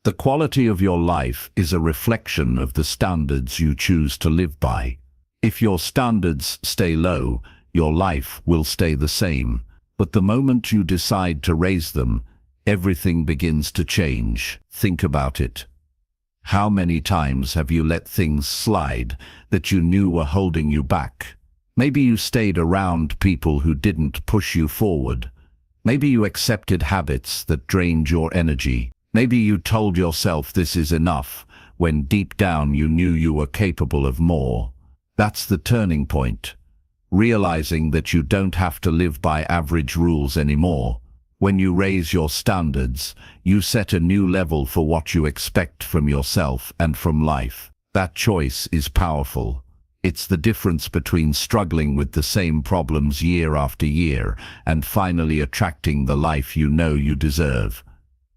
The quality of your life is a reflection of the standards you choose to live by. If your standards stay low, your life will stay the same. But the moment you decide to raise them, everything begins to change. Think about it. How many times have you let things slide that you knew were holding you back? Maybe you stayed around people who didn't push you forward. Maybe you accepted habits that drained your energy. Maybe you told yourself this is enough, when deep down you knew you were capable of more. That's the turning point. Realizing that you don't have to live by average rules anymore. When you raise your standards, you set a new level for what you expect from yourself and from life. That choice is powerful. It's the difference between struggling with the same problems year after year and finally attracting the life you know you deserve.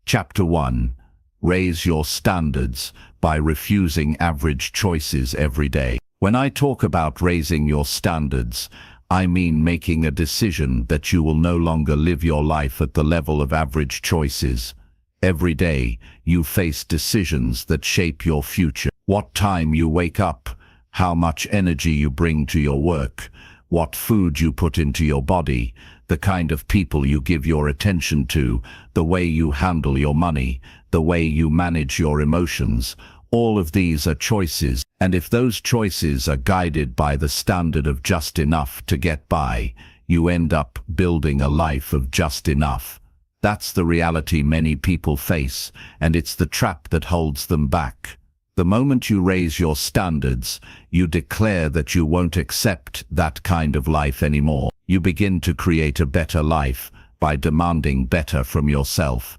Chapter 1. Raise your standards by refusing average choices every day. When I talk about raising your standards, I mean making a decision that you will no longer live your life at the level of average choices. Every day, you face decisions that shape your future. What time you wake up, how much energy you bring to your work, what food you put into your body, the kind of people you give your attention to, the way you handle your money, the way you manage your emotions. All of these are choices, and if those choices are guided by the standard of just enough to get by, you end up building a life of just enough. That's the reality many people face, and it's the trap that holds them back. The moment you raise your standards, you declare that you won't accept that kind of life anymore. You begin to create a better life by demanding better from yourself.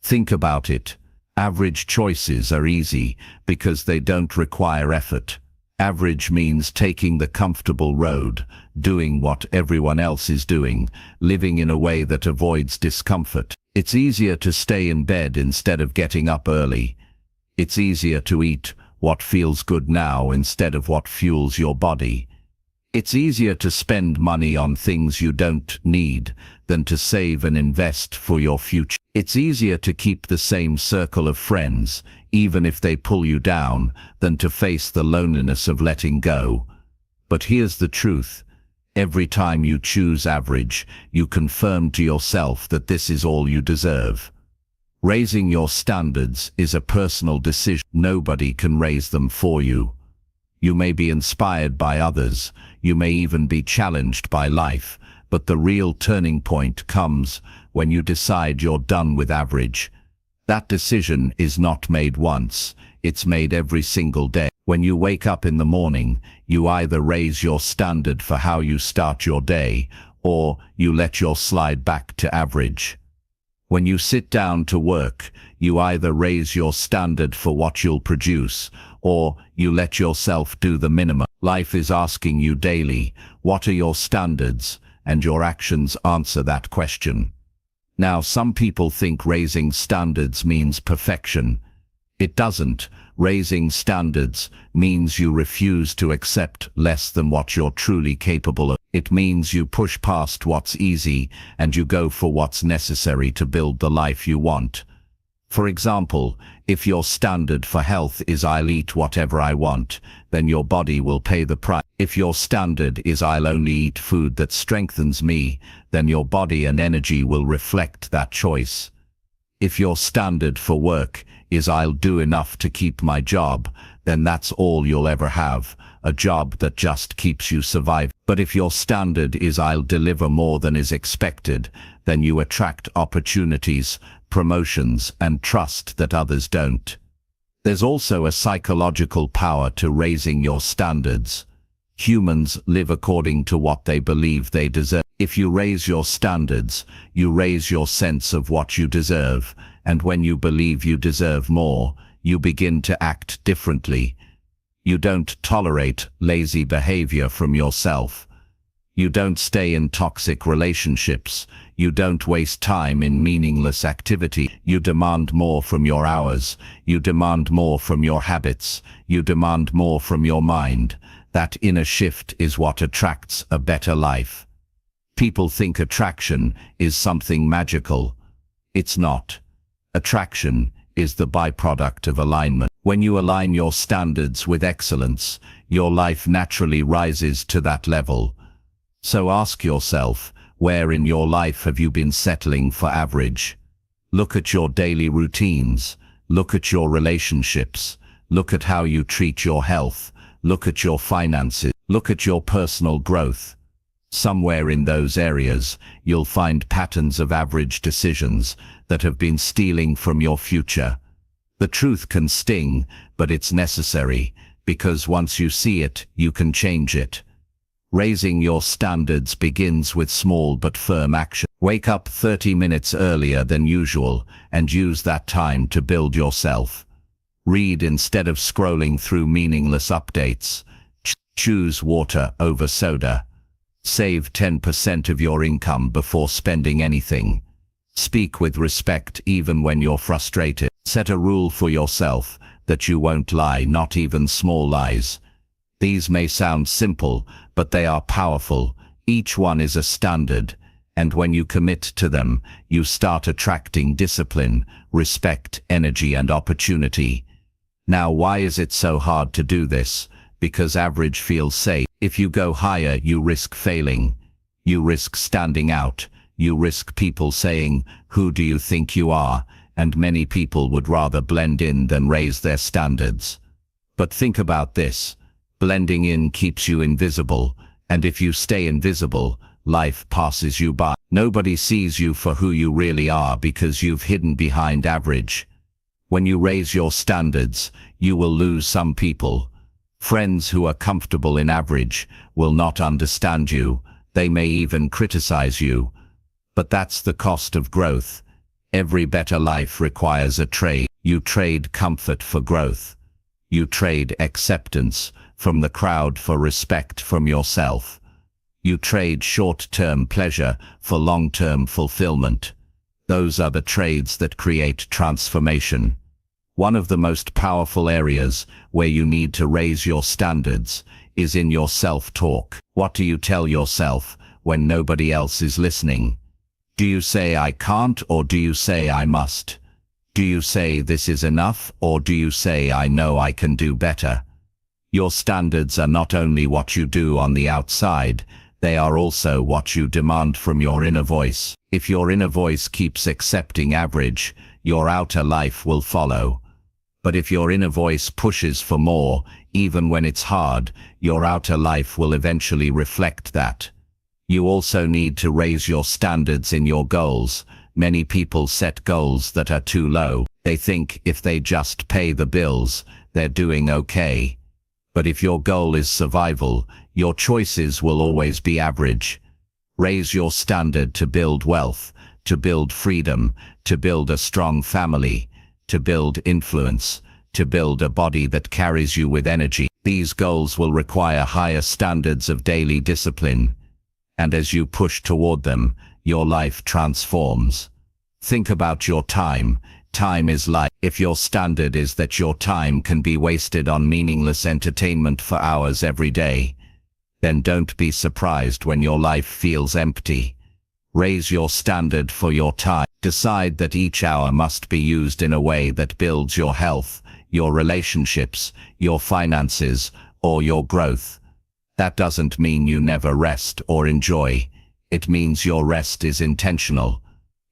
Think about it. Average choices are easy because they don't require effort. Average means taking the comfortable road, doing what everyone else is doing, living in a way that avoids discomfort. It's easier to stay in bed instead of getting up early. It's easier to eat what feels good now instead of what fuels your body. It's easier to spend money on things you don't need than to save and invest for your future. It's easier to keep the same circle of friends, even if they pull you down, than to face the loneliness of letting go. But here's the truth. Every time you choose average, you confirm to yourself that this is all you deserve. Raising your standards is a personal decision. Nobody can raise them for you. You may be inspired by others, you may even be challenged by life, but the real turning point comes when you decide you're done with average. That decision is not made once, it's made every single day. When you wake up in the morning, you either raise your standard for how you start your day, or you let yourself slide back to average. When you sit down to work, you either raise your standard for what you'll produce, or you let yourself do the minimum. Life is asking you daily, what are your standards? And your actions answer that question. Now, some people think raising standards means perfection. It doesn't. Raising standards means you refuse to accept less than what you're truly capable of. It means you push past what's easy and you go for what's necessary to build the life you want. For example, if your standard for health is I'll eat whatever I want, then your body will pay the price. If your standard is I'll only eat food that strengthens me, then your body and energy will reflect that choice. If your standard for work is I'll do enough to keep my job, then that's all you'll ever have, a job that just keeps you surviving. But if your standard is I'll deliver more than is expected, then you attract opportunities, promotions, and trust that others don't. There's also a psychological power to raising your standards. Humans live according to what they believe they deserve. If you raise your standards, you raise your sense of what you deserve, and when you believe you deserve more, you begin to act differently. You don't tolerate lazy behavior from yourself. You don't stay in toxic relationships. You don't waste time in meaningless activity. You demand more from your hours. You demand more from your habits. You demand more from your mind. That inner shift is what attracts a better life. People think attraction is something magical. It's not. Attraction is the byproduct of alignment. When you align your standards with excellence, your life naturally rises to that level. So ask yourself, where in your life have you been settling for average? Look at your daily routines. Look at your relationships. Look at how you treat your health. Look at your finances. Look at your personal growth. Somewhere in those areas, you'll find patterns of average decisions that have been stealing from your future. The truth can sting, but it's necessary, because once you see it, you can change it. Raising your standards begins with small but firm action. Wake up 30 minutes earlier than usual and use that time to build yourself. Read instead of scrolling through meaningless updates. Choose water over soda. Save 10% of your income before spending anything. Speak with respect even when you're frustrated. Set a rule for yourself that you won't lie, not even small lies. These may sound simple, but they are powerful. Each one is a standard, and when you commit to them, you start attracting discipline, respect, energy, and opportunity. Now, why is it so hard to do this? Because average feels safe. If you go higher, you risk failing. You risk standing out. You risk people saying, "Who do you think you are?" And many people would rather blend in than raise their standards. But think about this. Blending in keeps you invisible, and if you stay invisible, life passes you by. Nobody sees you for who you really are because you've hidden behind average. When you raise your standards, you will lose some people. Friends who are comfortable in average will not understand you. They may even criticize you. But that's the cost of growth. Every better life requires a trade. You trade comfort for growth. You trade acceptance from the crowd for respect from yourself. You trade short-term pleasure for long-term fulfillment. Those are the trades that create transformation. One of the most powerful areas where you need to raise your standards is in your self-talk. What do you tell yourself when nobody else is listening? Do you say "I can't" or do you say "I must"? Do you say "this is enough" or do you say "I know I can do better"? Your standards are not only what you do on the outside, they are also what you demand from your inner voice. If your inner voice keeps accepting average, your outer life will follow. But if your inner voice pushes for more, even when it's hard, your outer life will eventually reflect that. You also need to raise your standards in your goals. Many people set goals that are too low. They think if they just pay the bills, they're doing okay. But if your goal is survival, your choices will always be average. Raise your standard to build wealth, to build freedom, to build a strong family, to build influence, to build a body that carries you with energy. These goals will require higher standards of daily discipline. And as you push toward them, your life transforms. Think about your time. Time is life. If your standard is that your time can be wasted on meaningless entertainment for hours every day, then don't be surprised when your life feels empty. Raise your standard for your time. Decide that each hour must be used in a way that builds your health, your relationships, your finances, or your growth. That doesn't mean you never rest or enjoy. It means your rest is intentional.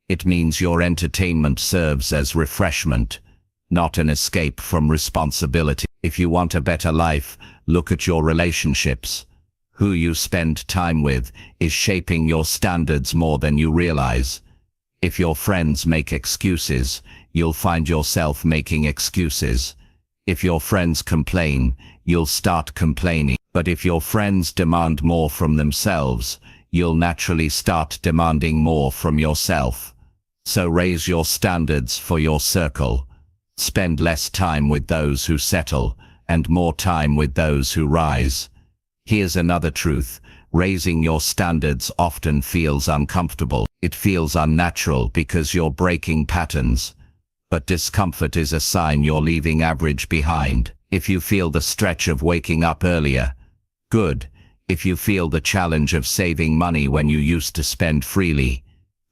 It means your entertainment serves as refreshment, not an escape from responsibility. If you want a better life, look at your relationships. Who you spend time with is shaping your standards more than you realize. If your friends make excuses, you'll find yourself making excuses. If your friends complain, you'll start complaining. But if your friends demand more from themselves, you'll naturally start demanding more from yourself. So raise your standards for your circle. Spend less time with those who settle, and more time with those who rise. Here's another truth. Raising your standards often feels uncomfortable. It feels unnatural because you're breaking patterns. But discomfort is a sign you're leaving average behind. If you feel the stretch of waking up earlier, good. If you feel the challenge of saving money when you used to spend freely,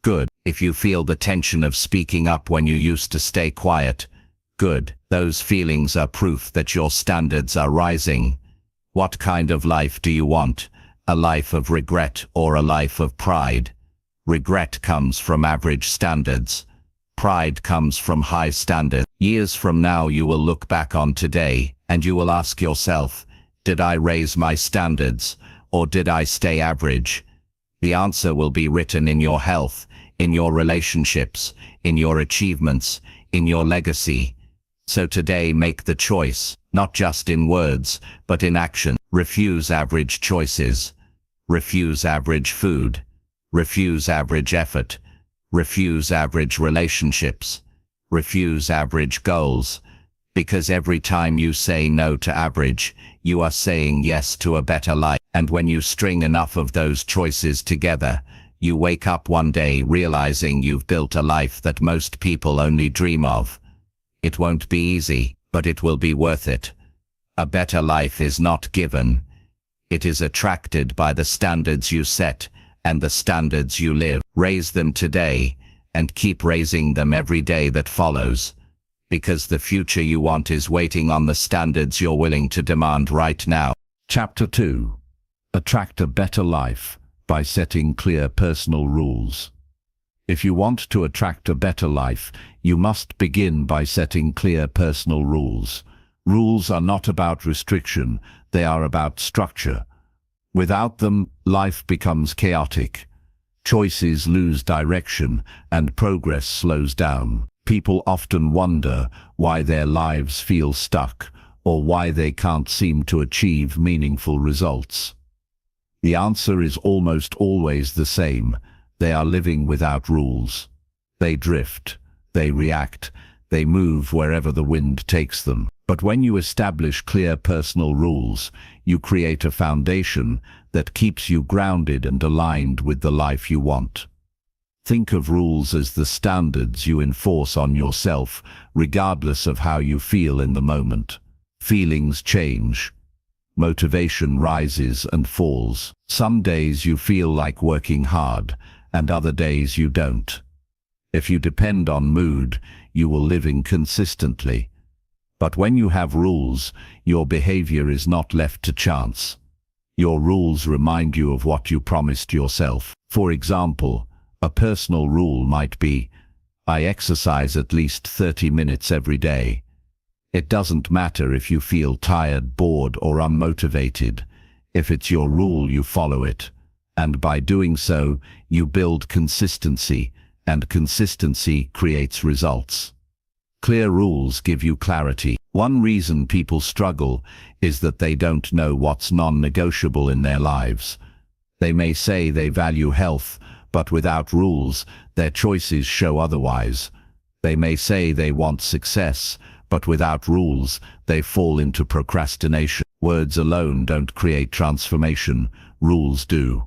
good. If you feel the tension of speaking up when you used to stay quiet, Good. Those feelings are proof that your standards are rising. What kind of life do you want? A life of regret or a life of pride? Regret comes from average standards. Pride comes from high standards. Years from now you will look back on today and you will ask yourself, did I raise my standards or did I stay average? The answer will be written in your health, in your relationships, in your achievements, in your legacy. So today make the choice, not just in words, but in action. Refuse average choices. Refuse average food. Refuse average effort. Refuse average relationships. Refuse average goals. Because every time you say no to average, you are saying yes to a better life. And when you string enough of those choices together, you wake up one day realizing you've built a life that most people only dream of. It won't be easy, but it will be worth it. A better life is not given. It is attracted by the standards you set and the standards you live. Raise them today and keep raising them every day that follows. Because the future you want is waiting on the standards you're willing to demand right now. Chapter 2. Attract a better life by setting clear personal rules. If you want to attract a better life, you must begin by setting clear personal rules. Rules are not about restriction, they are about structure. Without them, life becomes chaotic. Choices lose direction and progress slows down. People often wonder why their lives feel stuck or why they can't seem to achieve meaningful results. The answer is almost always the same. They are living without rules. They drift, they react, they move wherever the wind takes them. But when you establish clear personal rules, you create a foundation that keeps you grounded and aligned with the life you want. Think of rules as the standards you enforce on yourself, regardless of how you feel in the moment. Feelings change. Motivation rises and falls. Some days you feel like working hard, and other days you don't. If you depend on mood, you will live inconsistently. But when you have rules, your behavior is not left to chance. Your rules remind you of what you promised yourself. For example, a personal rule might be, I exercise at least 30 minutes every day. It doesn't matter if you feel tired, bored, or unmotivated. If it's your rule, you follow it. And by doing so, you build consistency, and consistency creates results. Clear rules give you clarity. One reason people struggle is that they don't know what's non-negotiable in their lives. They may say they value health, but without rules, their choices show otherwise. They may say they want success, but without rules, they fall into procrastination. Words alone don't create transformation, rules do.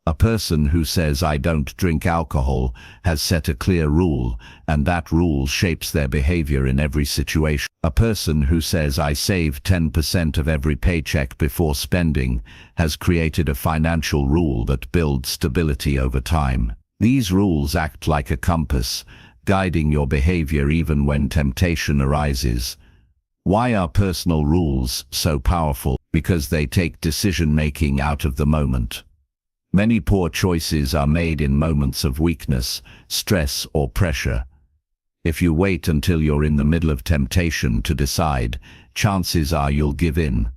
A person who says I don't drink alcohol has set a clear rule, and that rule shapes their behavior in every situation. A person who says I save 10% of every paycheck before spending has created a financial rule that builds stability over time. These rules act like a compass, guiding your behavior even when temptation arises. Why are personal rules so powerful? Because they take decision-making out of the moment. Many poor choices are made in moments of weakness, stress, or pressure. If you wait until you're in the middle of temptation to decide, chances are you'll give in.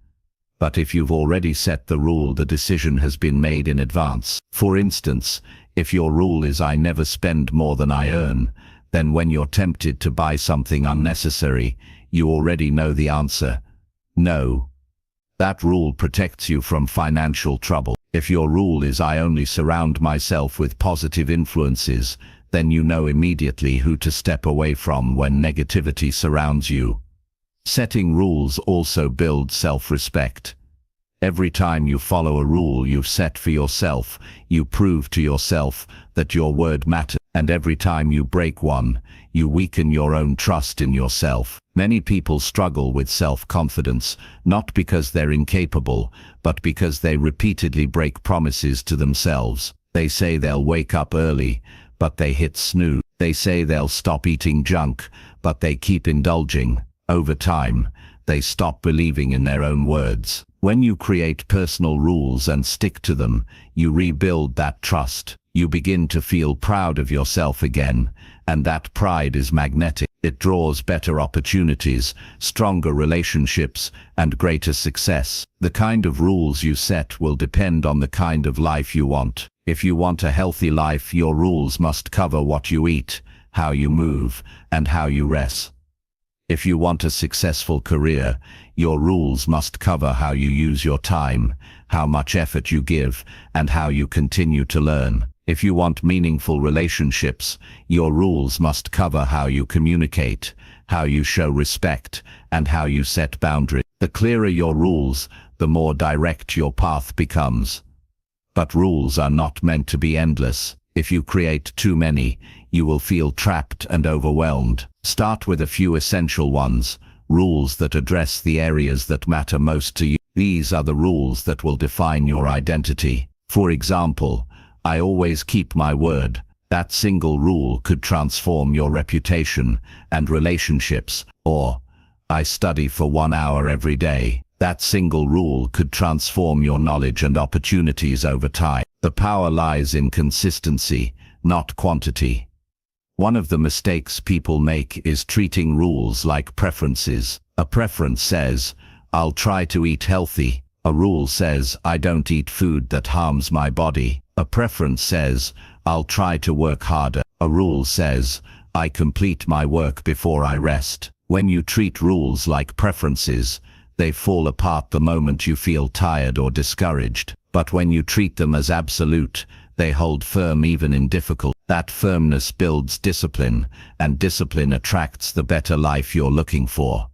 But if you've already set the rule, the decision has been made in advance. For instance, if your rule is I never spend more than I earn, then when you're tempted to buy something unnecessary, you already know the answer. No. That rule protects you from financial trouble. If your rule is I only surround myself with positive influences, then you know immediately who to step away from when negativity surrounds you. Setting rules also builds self-respect. Every time you follow a rule you've set for yourself, you prove to yourself that your word matters. And every time you break one, you weaken your own trust in yourself. Many people struggle with self-confidence, not because they're incapable, but because they repeatedly break promises to themselves. They say they'll wake up early, but they hit snooze. They say they'll stop eating junk, but they keep indulging. Over time, they stop believing in their own words. When you create personal rules and stick to them, you rebuild that trust. You begin to feel proud of yourself again, and that pride is magnetic. It draws better opportunities, stronger relationships, and greater success. The kind of rules you set will depend on the kind of life you want. If you want a healthy life, your rules must cover what you eat, how you move, and how you rest. If you want a successful career, your rules must cover how you use your time, how much effort you give, and how you continue to learn. If you want meaningful relationships, your rules must cover how you communicate, how you show respect, and how you set boundaries. The clearer your rules, the more direct your path becomes. But rules are not meant to be endless. If you create too many, you will feel trapped and overwhelmed. Start with a few essential ones, rules that address the areas that matter most to you. These are the rules that will define your identity. For example, I always keep my word. That single rule could transform your reputation and relationships. Or, I study for 1 hour every day. That single rule could transform your knowledge and opportunities over time. The power lies in consistency, not quantity. One of the mistakes people make is treating rules like preferences. A preference says, I'll try to eat healthy. A rule says, I don't eat food that harms my body. A preference says, I'll try to work harder. A rule says, I complete my work before I rest. When you treat rules like preferences, they fall apart the moment you feel tired or discouraged. But when you treat them as absolute, they hold firm even in difficult. That firmness builds discipline, and discipline attracts the better life you're looking for.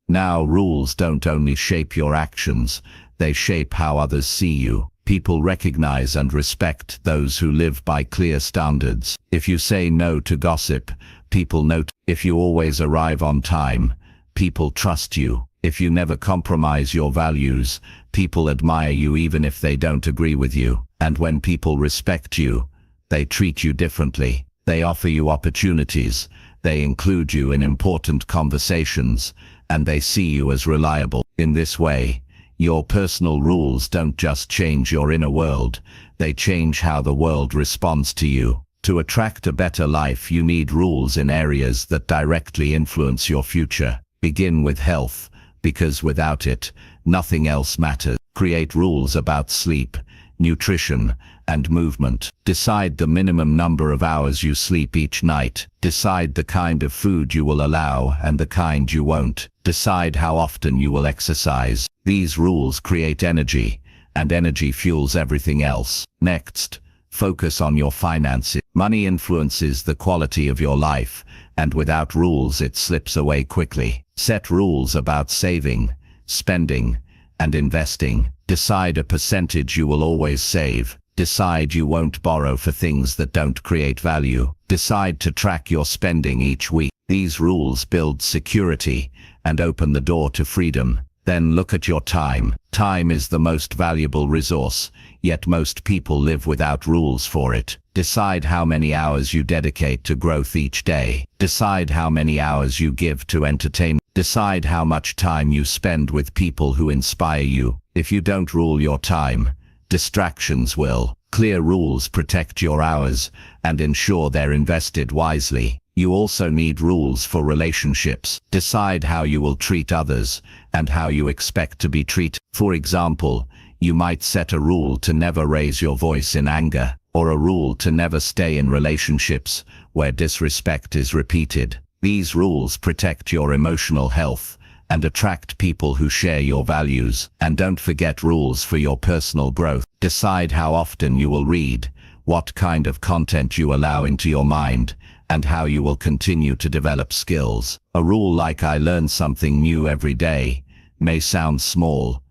Now, rules don't only shape your actions, they shape how others see you. People recognize and respect those who live by clear standards. If you say no to gossip, people note. If you always arrive on time, people trust you. If you never compromise your values, people admire you even if they don't agree with you. And when people respect you, they treat you differently. They offer you opportunities, they include you in important conversations, and they see you as reliable. In this way, your personal rules don't just change your inner world, they change how the world responds to you. To attract a better life, you need rules in areas that directly influence your future. Begin with health, because without it, nothing else matters. Create rules about sleep, nutrition, and movement. Decide the minimum number of hours you sleep each night. Decide the kind of food you will allow and the kind you won't. Decide how often you will exercise. These rules create energy, and energy fuels everything else. Next, focus on your finances. Money influences the quality of your life, and without rules it slips away quickly. Set rules about saving, spending, and investing. Decide a percentage you will always save. Decide you won't borrow for things that don't create value. Decide to track your spending each week. These rules build security and open the door to freedom. Then look at your time. Time is the most valuable resource, yet most people live without rules for it. Decide how many hours you dedicate to growth each day. Decide how many hours you give to entertainment. Decide how much time you spend with people who inspire you. If you don't rule your time, distractions will. Clear rules protect your hours and ensure they're invested wisely. You also need rules for relationships. Decide how you will treat others and how you expect to be treated. For example, you might set a rule to never raise your voice in anger, or a rule to never stay in relationships where disrespect is repeated. These rules protect your emotional health and attract people who share your values. And don't forget rules for your personal growth. Decide how often you will read, what kind of content you allow into your mind, and how you will continue to develop skills. A rule like I learn something new every day may sound small,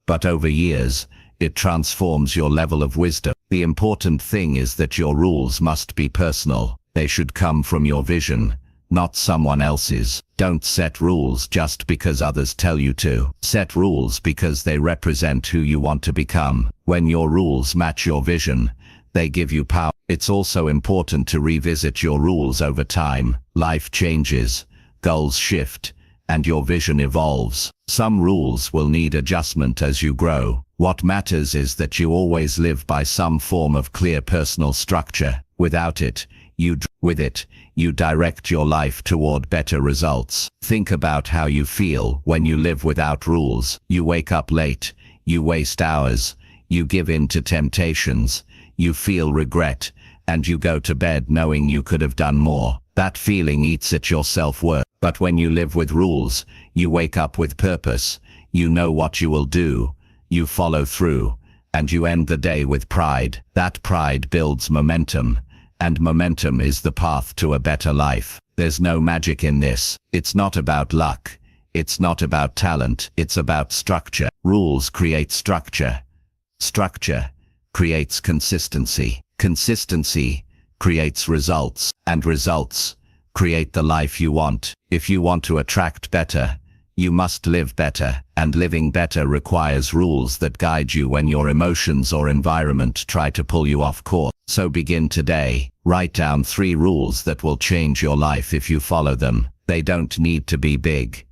but over years, it transforms your level of wisdom. The important thing is that your rules must be personal. They should come from your vision, not someone else's. Don't set rules just because others tell you to. Set rules because they represent who you want to become. When your rules match your vision, They give you power. It's also important to revisit your rules over time. Life changes, goals shift, and your vision evolves. Some rules will need adjustment as you grow. What matters is that you always live by some form of clear personal structure. Without it, you direct your life toward better results. Think about how you feel when you live without rules. You wake up late, you waste hours, you give in to temptations, you feel regret, and you go to bed knowing you could have done more. That feeling eats at your self-worth. But when you live with rules, you wake up with purpose, you know what you will do, you follow through, and you end the day with pride. That pride builds momentum, and momentum is the path to a better life. There's no magic in this. It's not about luck. It's not about talent. It's about structure. Rules create structure. Structure creates consistency. Consistency creates results, and results create the life you want. If you want to attract better, you must live better, and living better requires rules that guide you when your emotions or environment try to pull you off course. So begin today. Write down 3 rules that will change your life if you follow them. They don't need to be big.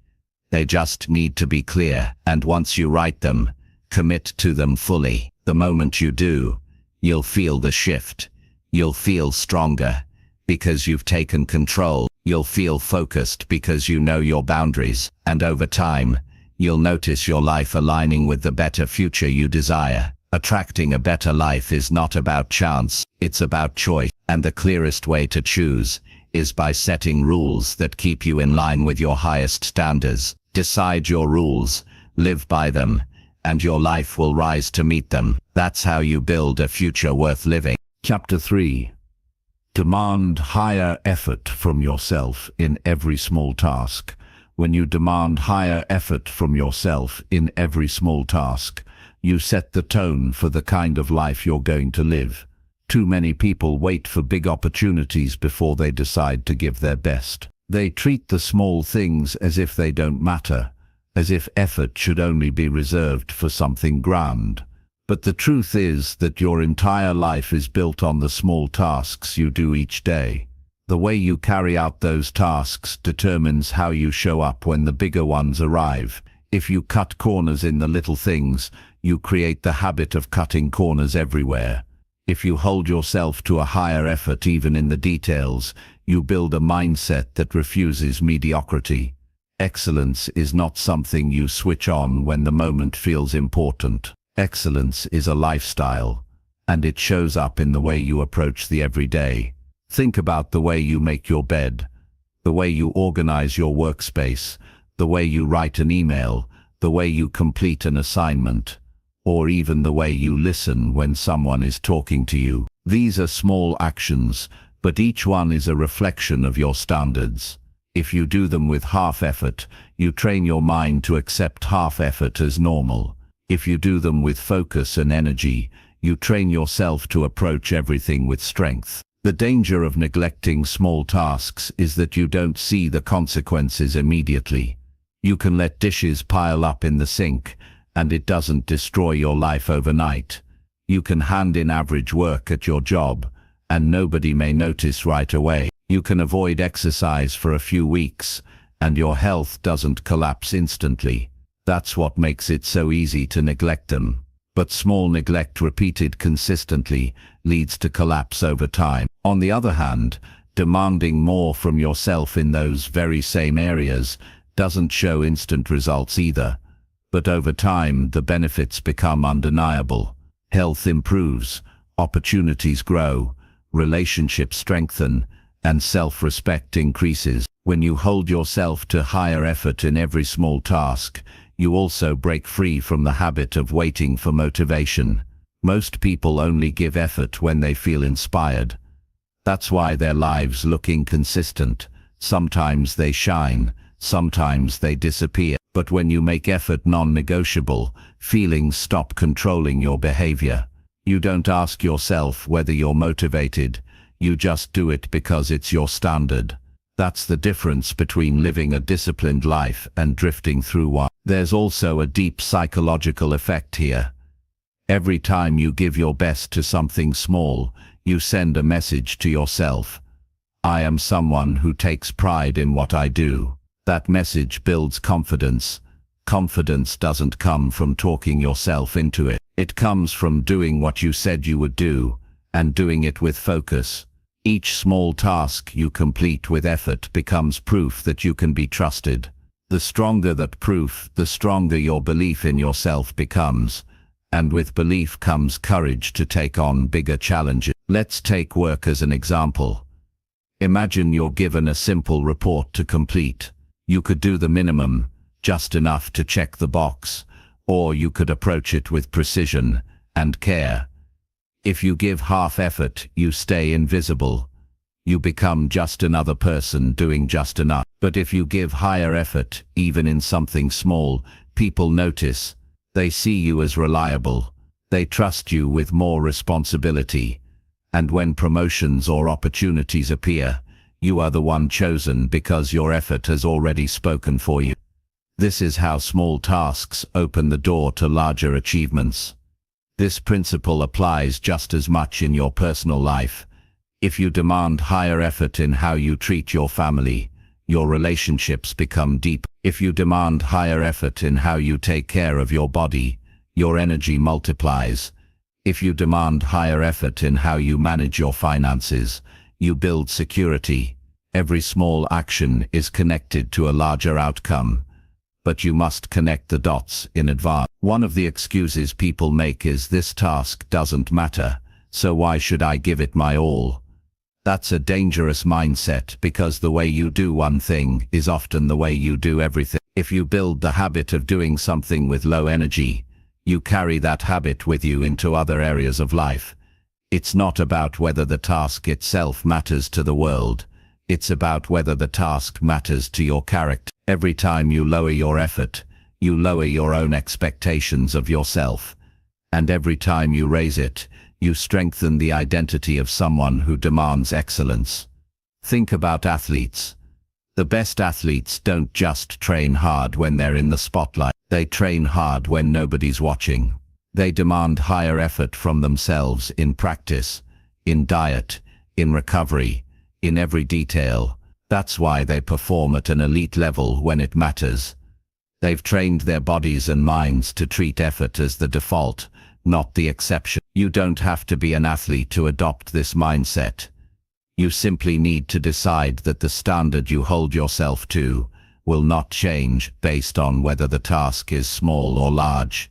They just need to be clear. And once you write them, commit to them fully. The moment you do, you'll feel the shift. You'll feel stronger because you've taken control. You'll feel focused because you know your boundaries. And over time, you'll notice your life aligning with the better future you desire. Attracting a better life is not about chance, it's about choice. And the clearest way to choose is by setting rules that keep you in line with your highest standards. Decide your rules, live by them, and your life will rise to meet them. That's how you build a future worth living. Chapter 3. Demand higher effort from yourself in every small task. When you demand higher effort from yourself in every small task, you set the tone for the kind of life you're going to live. Too many people wait for big opportunities before they decide to give their best. They treat the small things as if they don't matter, as if effort should only be reserved for something grand. But the truth is that your entire life is built on the small tasks you do each day. The way you carry out those tasks determines how you show up when the bigger ones arrive. If you cut corners in the little things, you create the habit of cutting corners everywhere. If you hold yourself to a higher effort even in the details, you build a mindset that refuses mediocrity. Excellence is not something you switch on when the moment feels important. Excellence is a lifestyle, and it shows up in the way you approach the everyday. Think about the way you make your bed, the way you organize your workspace, the way you write an email, the way you complete an assignment, or even the way you listen when someone is talking to you. These are small actions, but each one is a reflection of your standards. If you do them with half effort, you train your mind to accept half effort as normal. If you do them with focus and energy, you train yourself to approach everything with strength. The danger of neglecting small tasks is that you don't see the consequences immediately. You can let dishes pile up in the sink, and it doesn't destroy your life overnight. You can hand in average work at your job, and nobody may notice right away. You can avoid exercise for a few weeks, and your health doesn't collapse instantly. That's what makes it so easy to neglect them. But small neglect repeated consistently leads to collapse over time. On the other hand, demanding more from yourself in those very same areas doesn't show instant results either. But over time, the benefits become undeniable. Health improves, opportunities grow, relationships strengthen, and self-respect increases. When you hold yourself to higher effort in every small task, you also break free from the habit of waiting for motivation. Most people only give effort when they feel inspired. That's why their lives look inconsistent. Sometimes they shine, sometimes they disappear. But when you make effort non-negotiable, feelings stop controlling your behavior. You don't ask yourself whether you're motivated, you just do it because it's your standard. That's the difference between living a disciplined life and drifting through one. There's also a deep psychological effect here. Every time you give your best to something small, you send a message to yourself. I am someone who takes pride in what I do. That message builds confidence. Confidence doesn't come from talking yourself into it. It comes from doing what you said you would do, and doing it with focus. Each small task you complete with effort becomes proof that you can be trusted. The stronger that proof, the stronger your belief in yourself becomes. And with belief comes courage to take on bigger challenges. Let's take work as an example. Imagine you're given a simple report to complete. You could do the minimum, just enough to check the box, or you could approach it with precision and care. If you give half effort, you stay invisible. You become just another person doing just enough. But if you give higher effort, even in something small, people notice. They see you as reliable. They trust you with more responsibility. And when promotions or opportunities appear, you are the one chosen because your effort has already spoken for you. This is how small tasks open the door to larger achievements. This principle applies just as much in your personal life. If you demand higher effort in how you treat your family, your relationships become deep. If you demand higher effort in how you take care of your body, your energy multiplies. If you demand higher effort in how you manage your finances, you build security. Every small action is connected to a larger outcome, but you must connect the dots in advance. One of the excuses people make is this task doesn't matter, so why should I give it my all? That's a dangerous mindset because the way you do one thing is often the way you do everything. If you build the habit of doing something with low energy, you carry that habit with you into other areas of life. It's not about whether the task itself matters to the world. It's about whether the task matters to your character. Every time you lower your effort, you lower your own expectations of yourself. And every time you raise it, you strengthen the identity of someone who demands excellence. Think about athletes. The best athletes don't just train hard when they're in the spotlight. They train hard when nobody's watching. They demand higher effort from themselves in practice, in diet, in recovery, in every detail. That's why they perform at an elite level when it matters. They've trained their bodies and minds to treat effort as the default, not the exception. You don't have to be an athlete to adopt this mindset. You simply need to decide that the standard you hold yourself to will not change based on whether the task is small or large.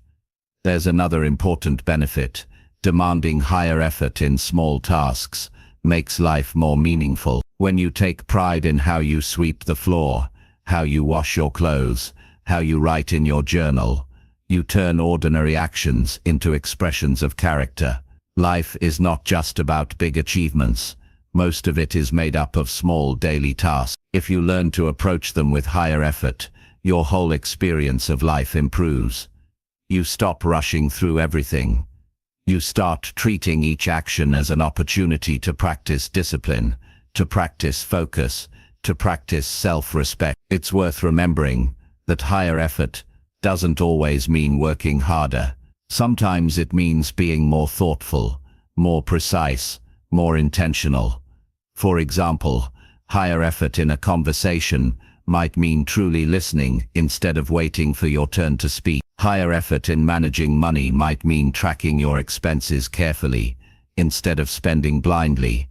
There's another important benefit. Demanding higher effort in small tasks makes life more meaningful. When you take pride in how you sweep the floor, how you wash your clothes, how you write in your journal, you turn ordinary actions into expressions of character. Life is not just about big achievements. Most of it is made up of small daily tasks. If you learn to approach them with higher effort, your whole experience of life improves. You stop rushing through everything. You start treating each action as an opportunity to practice discipline, to practice focus, to practice self-respect. It's worth remembering that higher effort doesn't always mean working harder. Sometimes it means being more thoughtful, more precise, more intentional. For example, higher effort in a conversation might mean truly listening instead of waiting for your turn to speak. Higher effort in managing money might mean tracking your expenses carefully instead of spending blindly.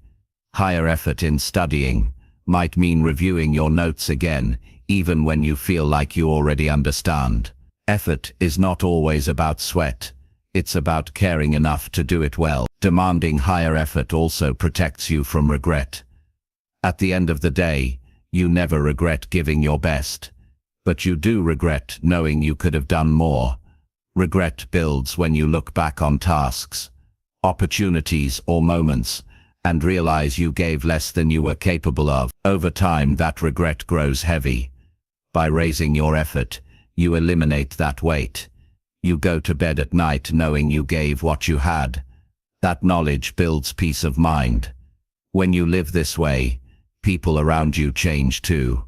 Higher effort in studying might mean reviewing your notes again, even when you feel like you already understand. Effort is not always about sweat. It's about caring enough to do it well. Demanding higher effort also protects you from regret. At the end of the day, you never regret giving your best. But you do regret knowing you could have done more. Regret builds when you look back on tasks, opportunities or moments, and realize you gave less than you were capable of. Over time, that regret grows heavy. By raising your effort, you eliminate that weight. You go to bed at night knowing you gave what you had. That knowledge builds peace of mind. When you live this way, people around you change too.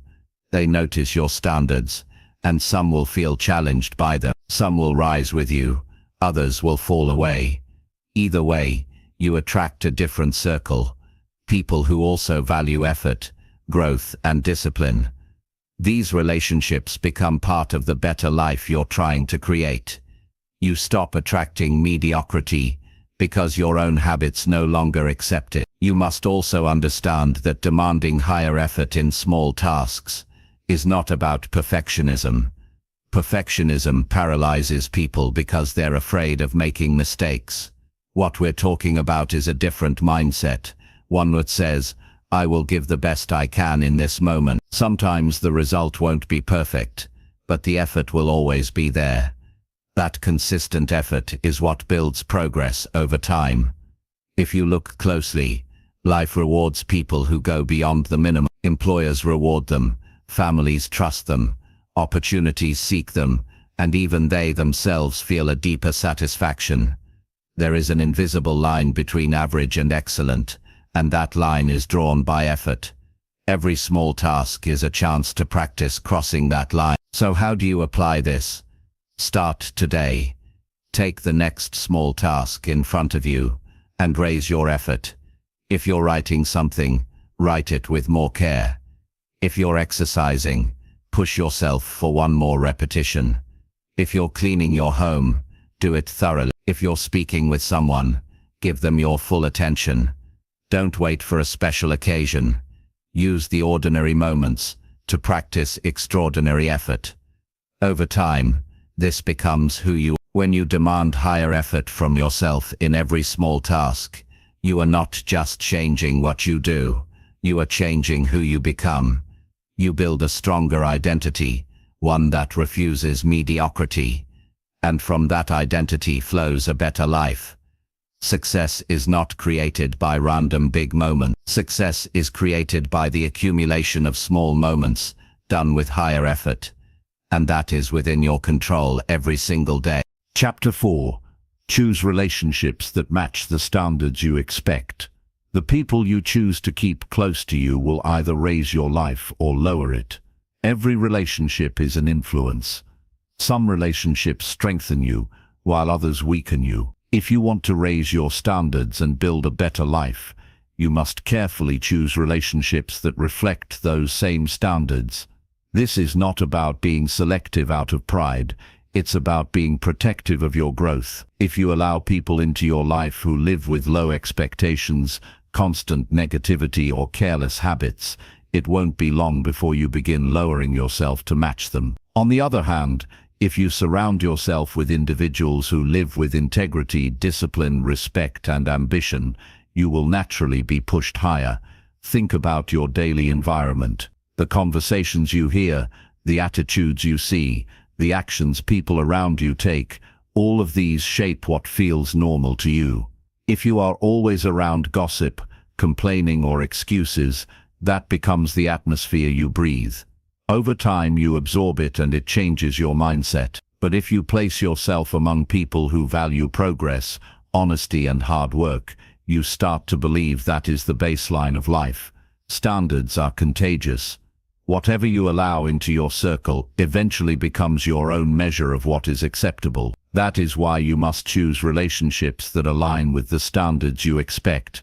They notice your standards, and some will feel challenged by them. Some will rise with you, others will fall away. Either way, you attract a different circle, people who also value effort, growth, and discipline. These relationships become part of the better life you're trying to create. You stop attracting mediocrity because your own habits no longer accept it. You must also understand that demanding higher effort in small tasks is not about perfectionism. Perfectionism paralyzes people because they're afraid of making mistakes. What we're talking about is a different mindset, one that says, I will give the best I can in this moment. Sometimes the result won't be perfect, but the effort will always be there. That consistent effort is what builds progress over time. If you look closely, life rewards people who go beyond the minimum. Employers reward them, families trust them, opportunities seek them, and even they themselves feel a deeper satisfaction. There is an invisible line between average and excellent, and that line is drawn by effort. Every small task is a chance to practice crossing that line. So how do you apply this? Start today. Take the next small task in front of you and raise your effort. If you're writing something, write it with more care. If you're exercising, push yourself for one more repetition. If you're cleaning your home, do it thoroughly. If you're speaking with someone, give them your full attention. Don't wait for a special occasion. Use the ordinary moments to practice extraordinary effort. Over time, this becomes who you are. When you demand higher effort from yourself in every small task, you are not just changing what you do, you are changing who you become. You build a stronger identity, one that refuses mediocrity, and from that identity flows a better life. Success is not created by random big moments. Success is created by the accumulation of small moments, done with higher effort. And that is within your control every single day. Chapter 4. Choose relationships that match the standards you expect. The people you choose to keep close to you will either raise your life or lower it. Every relationship is an influence. Some relationships strengthen you, while others weaken you. If you want to raise your standards and build a better life, you must carefully choose relationships that reflect those same standards. This is not about being selective out of pride, it's about being protective of your growth. If you allow people into your life who live with low expectations, constant negativity, or careless habits, it won't be long before you begin lowering yourself to match them. On the other hand, if you surround yourself with individuals who live with integrity, discipline, respect, and ambition, you will naturally be pushed higher. Think about your daily environment. The conversations you hear, the attitudes you see, the actions people around you take, all of these shape what feels normal to you. If you are always around gossip, complaining, or excuses, that becomes the atmosphere you breathe. Over time you absorb it and it changes your mindset. But if you place yourself among people who value progress, honesty, and hard work, you start to believe that is the baseline of life. Standards are contagious. Whatever you allow into your circle eventually becomes your own measure of what is acceptable. That is why you must choose relationships that align with the standards you expect.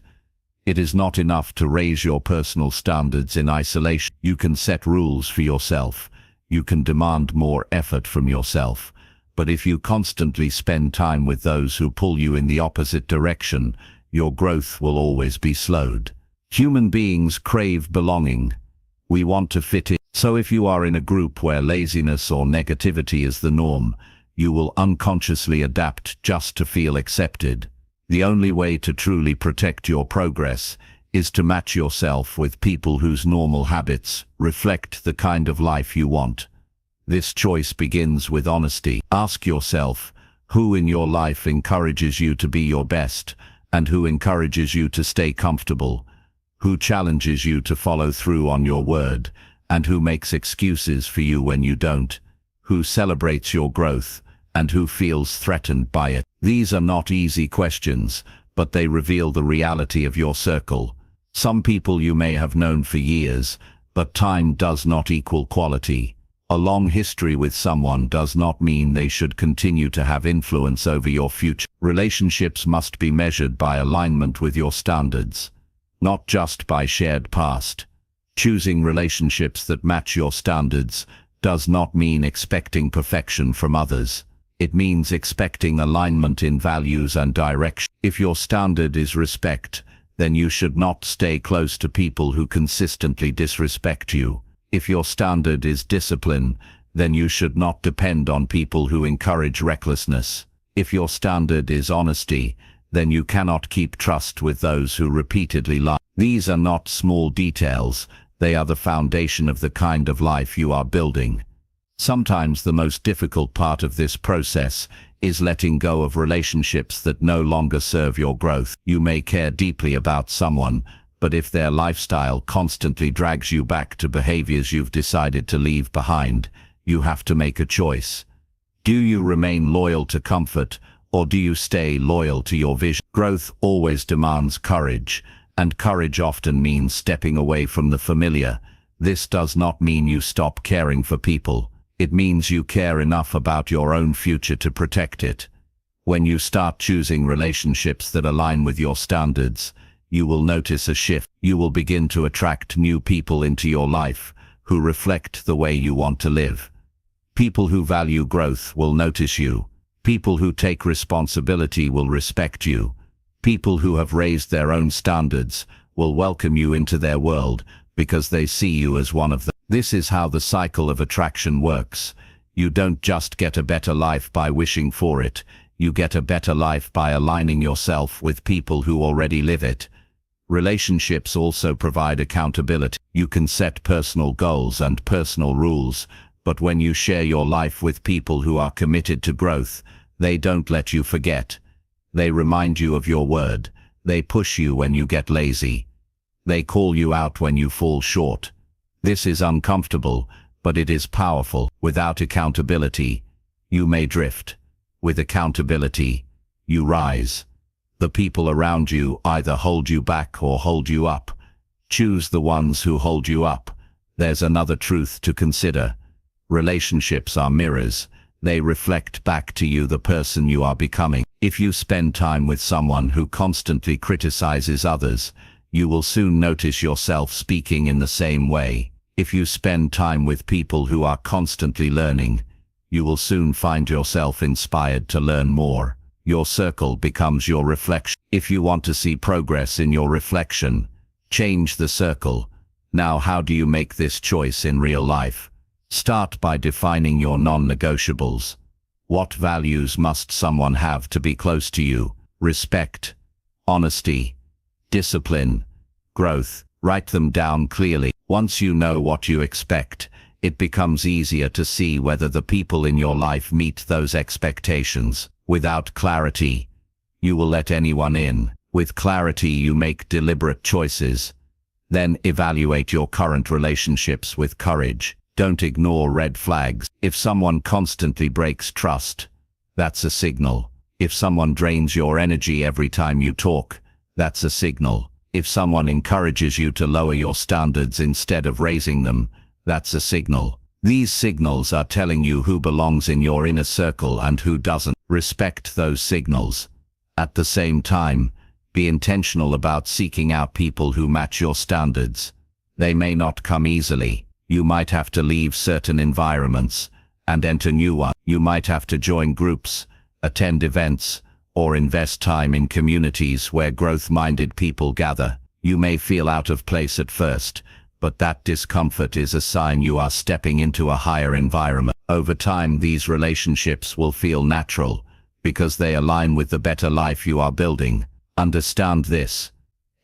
It is not enough to raise your personal standards in isolation. You can set rules for yourself. You can demand more effort from yourself. But if you constantly spend time with those who pull you in the opposite direction, your growth will always be slowed. Human beings crave belonging. We want to fit in. So if you are in a group where laziness or negativity is the norm, you will unconsciously adapt just to feel accepted. The only way to truly protect your progress is to match yourself with people whose normal habits reflect the kind of life you want. This choice begins with honesty. Ask yourself, who in your life encourages you to be your best, and who encourages you to stay comfortable? Who challenges you to follow through on your word, and who makes excuses for you when you don't? Who celebrates your growth, and who feels threatened by it? These are not easy questions, but they reveal the reality of your circle. Some people you may have known for years, but time does not equal quality. A long history with someone does not mean they should continue to have influence over your future. Relationships must be measured by alignment with your standards, not just by shared past. Choosing relationships that match your standards does not mean expecting perfection from others. It means expecting alignment in values and direction. If your standard is respect, then you should not stay close to people who consistently disrespect you. If your standard is discipline, then you should not depend on people who encourage recklessness. If your standard is honesty, then you cannot keep trust with those who repeatedly lie. These are not small details, they are the foundation of the kind of life you are building. Sometimes the most difficult part of this process is letting go of relationships that no longer serve your growth. You may care deeply about someone, but if their lifestyle constantly drags you back to behaviors you've decided to leave behind, you have to make a choice. Do you remain loyal to comfort, or do you stay loyal to your vision? Growth always demands courage, and courage often means stepping away from the familiar. This does not mean you stop caring for people. It means you care enough about your own future to protect it. When you start choosing relationships that align with your standards, you will notice a shift. You will begin to attract new people into your life who reflect the way you want to live. People who value growth will notice you. People who take responsibility will respect you. People who have raised their own standards will welcome you into their world because they see you as one of them. This is how the cycle of attraction works. You don't just get a better life by wishing for it. You get a better life by aligning yourself with people who already live it. Relationships also provide accountability. You can set personal goals and personal rules, but when you share your life with people who are committed to growth, they don't let you forget. They remind you of your word. They push you when you get lazy. They call you out when you fall short. This is uncomfortable, but it is powerful. Without accountability, you may drift. With accountability, you rise. The people around you either hold you back or hold you up. Choose the ones who hold you up. There's another truth to consider. Relationships are mirrors. They reflect back to you the person you are becoming. If you spend time with someone who constantly criticizes others, you will soon notice yourself speaking in the same way. If you spend time with people who are constantly learning, you will soon find yourself inspired to learn more. Your circle becomes your reflection. If you want to see progress in your reflection, change the circle. Now, how do you make this choice in real life? Start by defining your non-negotiables. What values must someone have to be close to you? Respect, honesty, discipline, growth. Write them down clearly. Once you know what you expect, it becomes easier to see whether the people in your life meet those expectations. Without clarity, you will let anyone in. With clarity, you make deliberate choices. Then evaluate your current relationships with courage. Don't ignore red flags. If someone constantly breaks trust, that's a signal. If someone drains your energy every time you talk, that's a signal. If someone encourages you to lower your standards instead of raising them, that's a signal. These signals are telling you who belongs in your inner circle and who doesn't. Respect those signals. At the same time, be intentional about seeking out people who match your standards. They may not come easily. You might have to leave certain environments and enter new ones. You might have to join groups, attend events, or invest time in communities where growth-minded people gather. You may feel out of place at first, but that discomfort is a sign you are stepping into a higher environment. Over time, these relationships will feel natural because they align with the better life you are building. Understand this.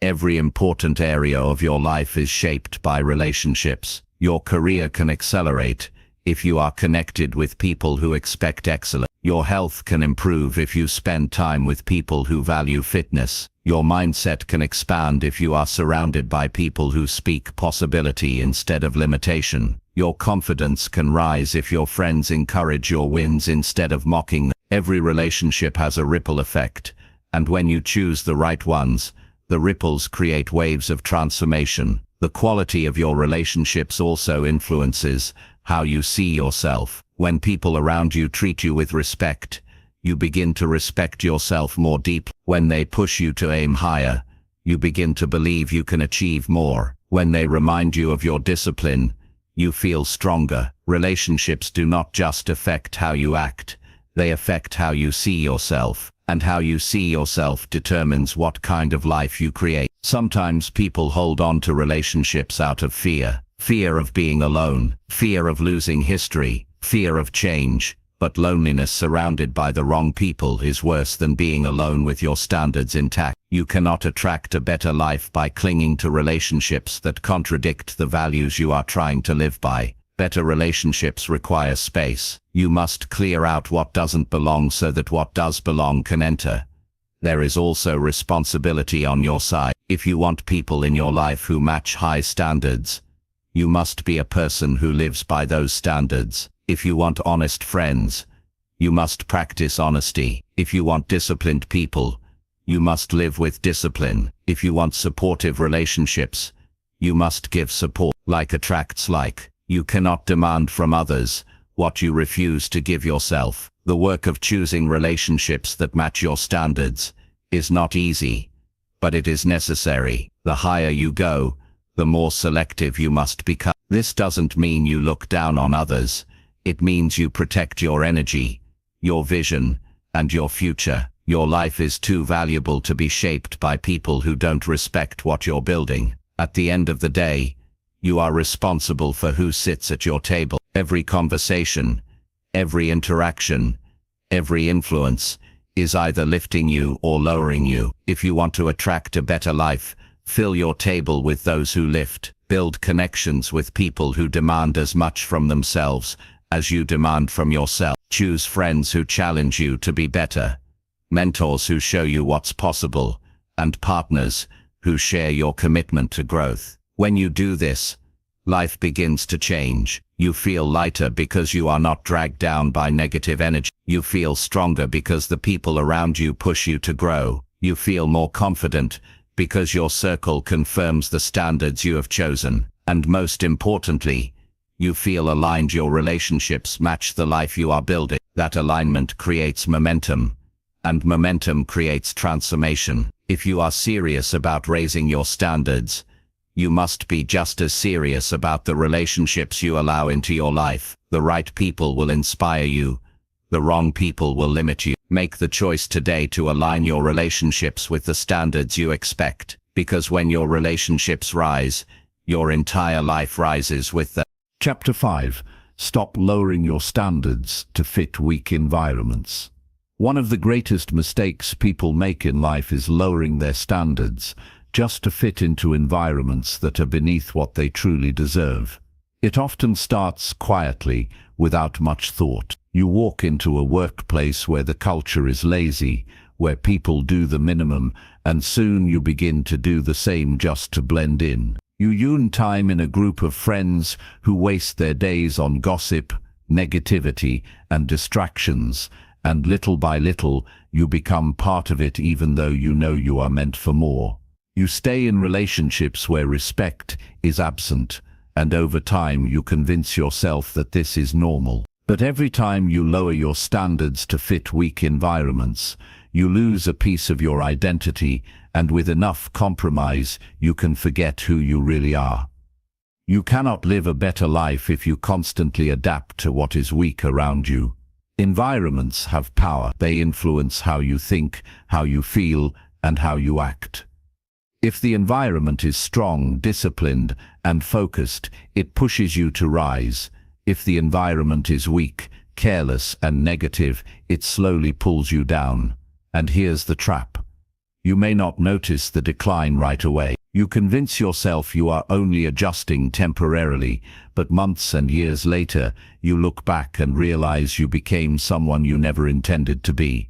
Every important area of your life is shaped by relationships. Your career can accelerate if you are connected with people who expect excellence. Your health can improve if you spend time with people who value fitness. Your mindset can expand if you are surrounded by people who speak possibility instead of limitation. Your confidence can rise if your friends encourage your wins instead of mocking them. Every relationship has a ripple effect, and when you choose the right ones, the ripples create waves of transformation. The quality of your relationships also influences how you see yourself. When people around you treat you with respect, you begin to respect yourself more deeply. When they push you to aim higher, you begin to believe you can achieve more. When they remind you of your discipline, you feel stronger. Relationships do not just affect how you act, they affect how you see yourself, and how you see yourself determines what kind of life you create. Sometimes people hold on to relationships out of fear. Fear of being alone, fear of losing history, fear of change. But loneliness surrounded by the wrong people is worse than being alone with your standards intact. You cannot attract a better life by clinging to relationships that contradict the values you are trying to live by. Better relationships require space. You must clear out what doesn't belong so that what does belong can enter. There is also responsibility on your side. If you want people in your life who match high standards, you must be a person who lives by those standards. If you want honest friends, you must practice honesty. If you want disciplined people, you must live with discipline. If you want supportive relationships, you must give support. Like attracts like. You cannot demand from others what you refuse to give yourself. The work of choosing relationships that match your standards is not easy, but it is necessary. The higher you go, the more selective you must become. This doesn't mean you look down on others. It means you protect your energy, your vision, and your future. Your life is too valuable to be shaped by people who don't respect what you're building. At the end of the day, you are responsible for who sits at your table. Every conversation, every interaction, every influence is either lifting you or lowering you. If you want to attract a better life, fill your table with those who lift. Build connections with people who demand as much from themselves as you demand from yourself. Choose friends who challenge you to be better, mentors who show you what's possible, and partners who share your commitment to growth. When you do this, life begins to change. You feel lighter because you are not dragged down by negative energy. You feel stronger because the people around you push you to grow. You feel more confident because your circle confirms the standards you have chosen. And most importantly, you feel aligned. Your relationships match the life you are building. That alignment creates momentum, and momentum creates transformation. If you are serious about raising your standards, you must be just as serious about the relationships you allow into your life. The right people will inspire you. The wrong people will limit you. Make the choice today to align your relationships with the standards you expect, because when your relationships rise, your entire life rises with them. Chapter 5. Stop lowering your standards to fit weak environments. One of the greatest mistakes people make in life is lowering their standards just to fit into environments that are beneath what they truly deserve. It often starts quietly, without much thought. You walk into a workplace where the culture is lazy, where people do the minimum, and soon you begin to do the same just to blend in. You yearn time in a group of friends who waste their days on gossip, negativity, and distractions, and little by little you become part of it even though you know you are meant for more. You stay in relationships where respect is absent, and over time you convince yourself that this is normal. But every time you lower your standards to fit weak environments, you lose a piece of your identity, and with enough compromise, you can forget who you really are. You cannot live a better life if you constantly adapt to what is weak around you. Environments have power. They influence how you think, how you feel, and how you act. If the environment is strong, disciplined, and focused, it pushes you to rise. If the environment is weak, careless, and negative, it slowly pulls you down. And here's the trap. You may not notice the decline right away. You convince yourself you are only adjusting temporarily, but months and years later, you look back and realize you became someone you never intended to be.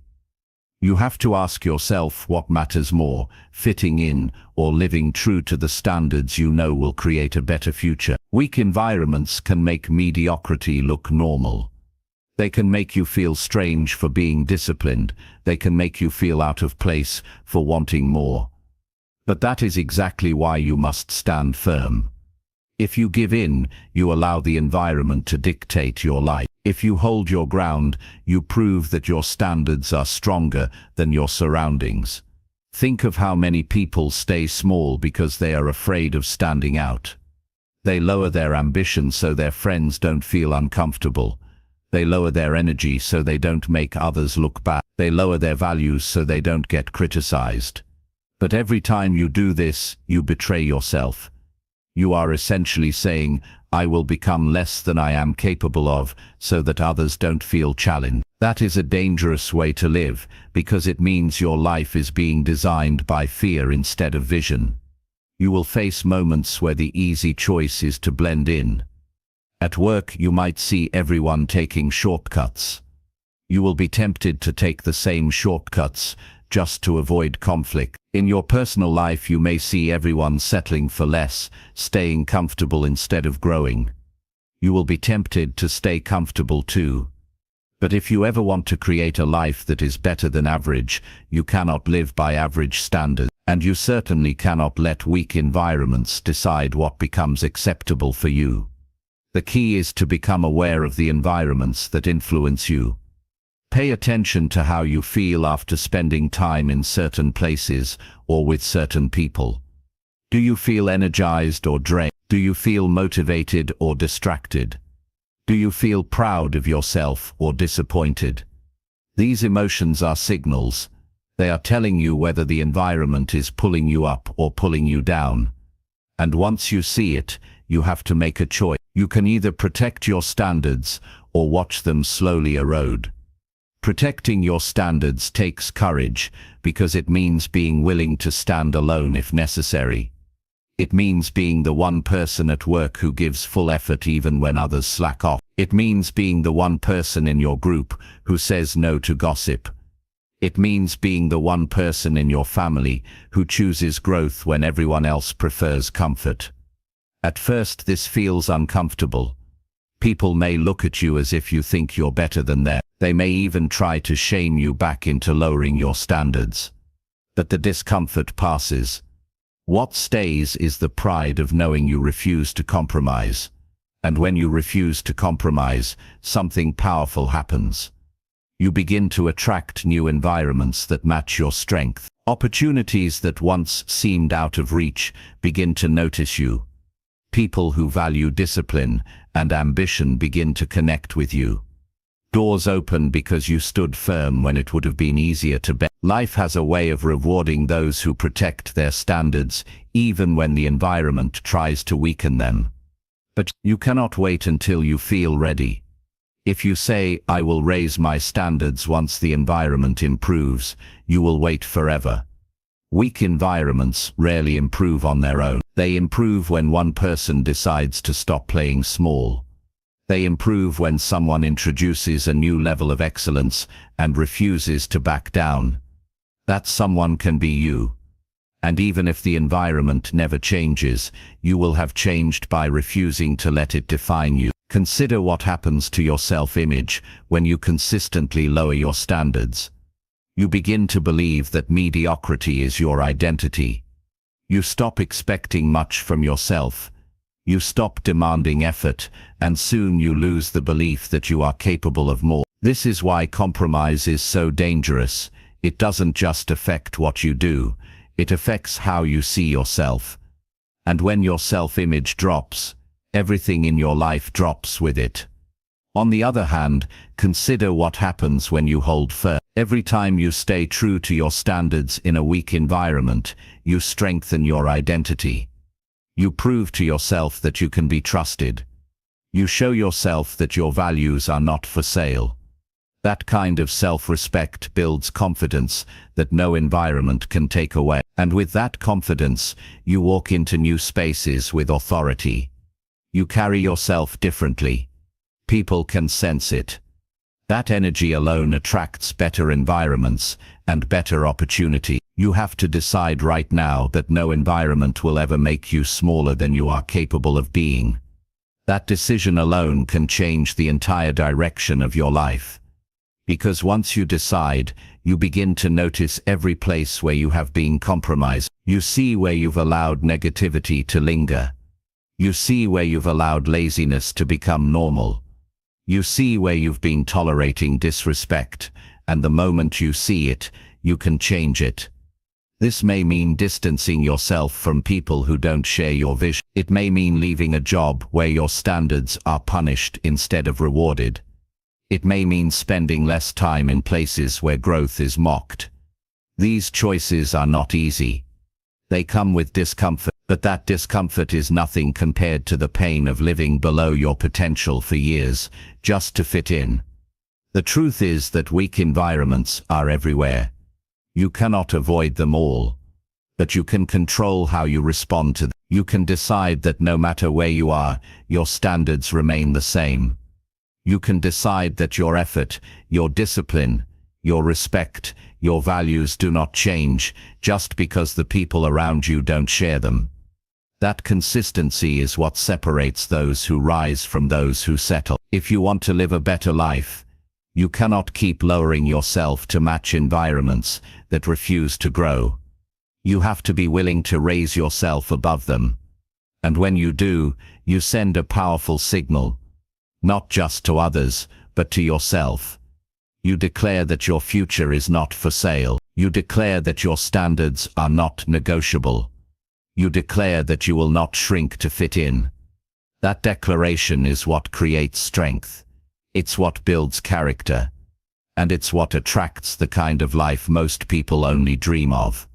You have to ask yourself what matters more, fitting in or living true to the standards you know will create a better future. Weak environments can make mediocrity look normal. They can make you feel strange for being disciplined. They can make you feel out of place for wanting more. But that is exactly why you must stand firm. If you give in, you allow the environment to dictate your life. If you hold your ground, you prove that your standards are stronger than your surroundings. Think of how many people stay small because they are afraid of standing out. They lower their ambition so their friends don't feel uncomfortable. They lower their energy so they don't make others look bad. They lower their values so they don't get criticized. But every time you do this, you betray yourself. You are essentially saying, I will become less than I am capable of, so that others don't feel challenged. That is a dangerous way to live, because it means your life is being designed by fear instead of vision. You will face moments where the easy choice is to blend in. At work, you might see everyone taking shortcuts. You will be tempted to take the same shortcuts just to avoid conflict. In your personal life, you may see everyone settling for less, staying comfortable instead of growing. You will be tempted to stay comfortable too. But if you ever want to create a life that is better than average, you cannot live by average standards, and you certainly cannot let weak environments decide what becomes acceptable for you. The key is to become aware of the environments that influence you. Pay attention to how you feel after spending time in certain places or with certain people. Do you feel energized or drained? Do you feel motivated or distracted? Do you feel proud of yourself or disappointed? These emotions are signals. They are telling you whether the environment is pulling you up or pulling you down. And once you see it, you have to make a choice. You can either protect your standards or watch them slowly erode. Protecting your standards takes courage, because it means being willing to stand alone if necessary. It means being the one person at work who gives full effort even when others slack off. It means being the one person in your group who says no to gossip. It means being the one person in your family who chooses growth when everyone else prefers comfort. At first, this feels uncomfortable. People may look at you as if you think you're better than them. They may even try to shame you back into lowering your standards. But the discomfort passes. What stays is the pride of knowing you refuse to compromise. And when you refuse to compromise, something powerful happens. You begin to attract new environments that match your strength. Opportunities that once seemed out of reach begin to notice you. People who value discipline and ambition begin to connect with you. Doors open because you stood firm when it would have been easier to bend. Life has a way of rewarding those who protect their standards, even when the environment tries to weaken them. But you cannot wait until you feel ready. If you say, I will raise my standards once the environment improves, you will wait forever. Weak environments rarely improve on their own. They improve when one person decides to stop playing small. They improve when someone introduces a new level of excellence and refuses to back down. That someone can be you. And even if the environment never changes, you will have changed by refusing to let it define you. Consider what happens to your self-image when you consistently lower your standards. You begin to believe that mediocrity is your identity. You stop expecting much from yourself. You stop demanding effort, and soon you lose the belief that you are capable of more. This is why compromise is so dangerous. It doesn't just affect what you do, it affects how you see yourself. And when your self-image drops, everything in your life drops with it. On the other hand, consider what happens when you hold firm. Every time you stay true to your standards in a weak environment, you strengthen your identity. You prove to yourself that you can be trusted. You show yourself that your values are not for sale. That kind of self-respect builds confidence that no environment can take away. And with that confidence, you walk into new spaces with authority. You carry yourself differently. People can sense it. That energy alone attracts better environments and better opportunity. You have to decide right now that no environment will ever make you smaller than you are capable of being. That decision alone can change the entire direction of your life. Because once you decide, you begin to notice every place where you have been compromised. You see where you've allowed negativity to linger. You see where you've allowed laziness to become normal. You see where you've been tolerating disrespect, and the moment you see it, you can change it. This may mean distancing yourself from people who don't share your vision. It may mean leaving a job where your standards are punished instead of rewarded. It may mean spending less time in places where growth is mocked. These choices are not easy. They come with discomfort, but that discomfort is nothing compared to the pain of living below your potential for years, just to fit in. The truth is that weak environments are everywhere. You cannot avoid them all, but you can control how you respond to them. You can decide that no matter where you are, your standards remain the same. You can decide that your effort, your discipline, your respect, your values do not change just because the people around you don't share them. That consistency is what separates those who rise from those who settle. If you want to live a better life, you cannot keep lowering yourself to match environments that refuse to grow. You have to be willing to raise yourself above them. And when you do, you send a powerful signal, not just to others, but to yourself. You declare that your future is not for sale. You declare that your standards are not negotiable. You declare that you will not shrink to fit in. That declaration is what creates strength. It's what builds character. And it's what attracts the kind of life most people only dream of.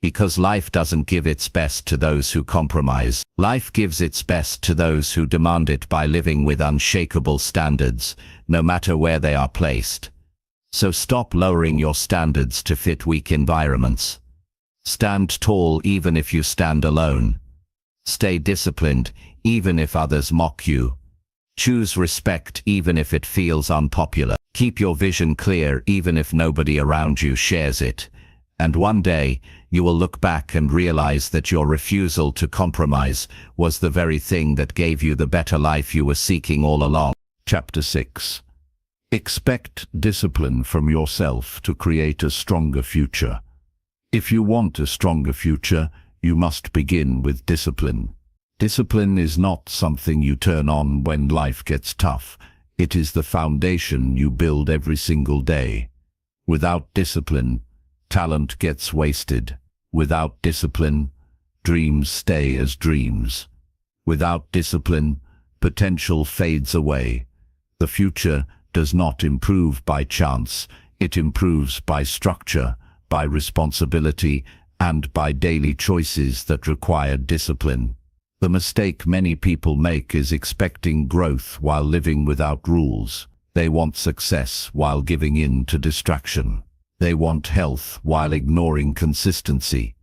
Because life doesn't give its best to those who compromise. Life gives its best to those who demand it by living with unshakable standards, no matter where they are placed. So stop lowering your standards to fit weak environments. Stand tall even if you stand alone. Stay disciplined even if others mock you. Choose respect even if it feels unpopular. Keep your vision clear even if nobody around you shares it. And one day, you will look back and realize that your refusal to compromise was the very thing that gave you the better life you were seeking all along. Chapter 6. Expect discipline from yourself to create a stronger future. If you want a stronger future, you must begin with discipline. Discipline is not something you turn on when life gets tough. It is the foundation you build every single day. Without discipline, talent gets wasted. Without discipline, dreams stay as dreams. Without discipline, potential fades away. The future does not improve by chance. It improves by structure, by responsibility, and by daily choices that require discipline. The mistake many people make is expecting growth while living without rules. They want success while giving in to distraction. They want health while ignoring consistency.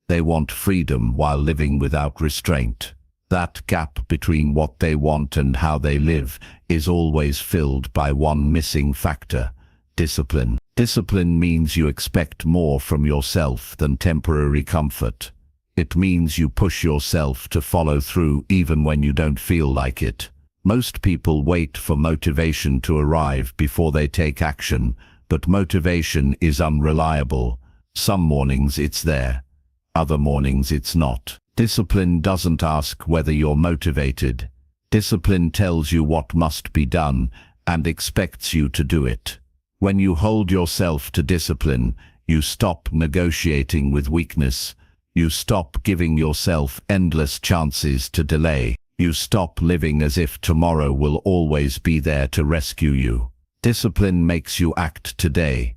They want freedom while living without restraint. That gap between what they want and how they live is always filled by one missing factor: discipline. Discipline means you expect more from yourself than temporary comfort. It means you push yourself to follow through even when you don't feel like it. Most people wait for motivation to arrive before they take action, but motivation is unreliable. Some mornings it's there, other mornings it's not. Discipline doesn't ask whether you're motivated. Discipline tells you what must be done and expects you to do it. When you hold yourself to discipline, you stop negotiating with weakness. You stop giving yourself endless chances to delay. You stop living as if tomorrow will always be there to rescue you. Discipline makes you act today.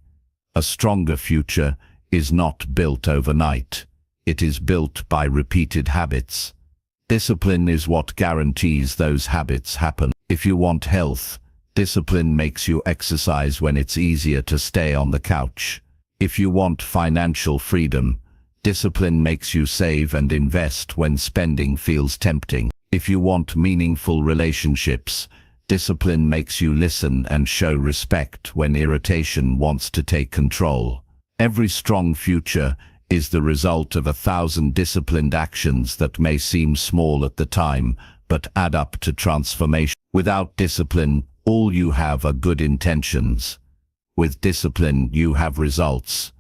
A stronger future is not built overnight. It is built by repeated habits. Discipline is what guarantees those habits happen. If you want health, discipline makes you exercise when it's easier to stay on the couch. If you want financial freedom, discipline makes you save and invest when spending feels tempting. If you want meaningful relationships, discipline makes you listen and show respect when irritation wants to take control. Every strong future is the result of 1,000 disciplined actions that may seem small at the time, but add up to transformation. Without discipline, all you have are good intentions. With discipline, you have results.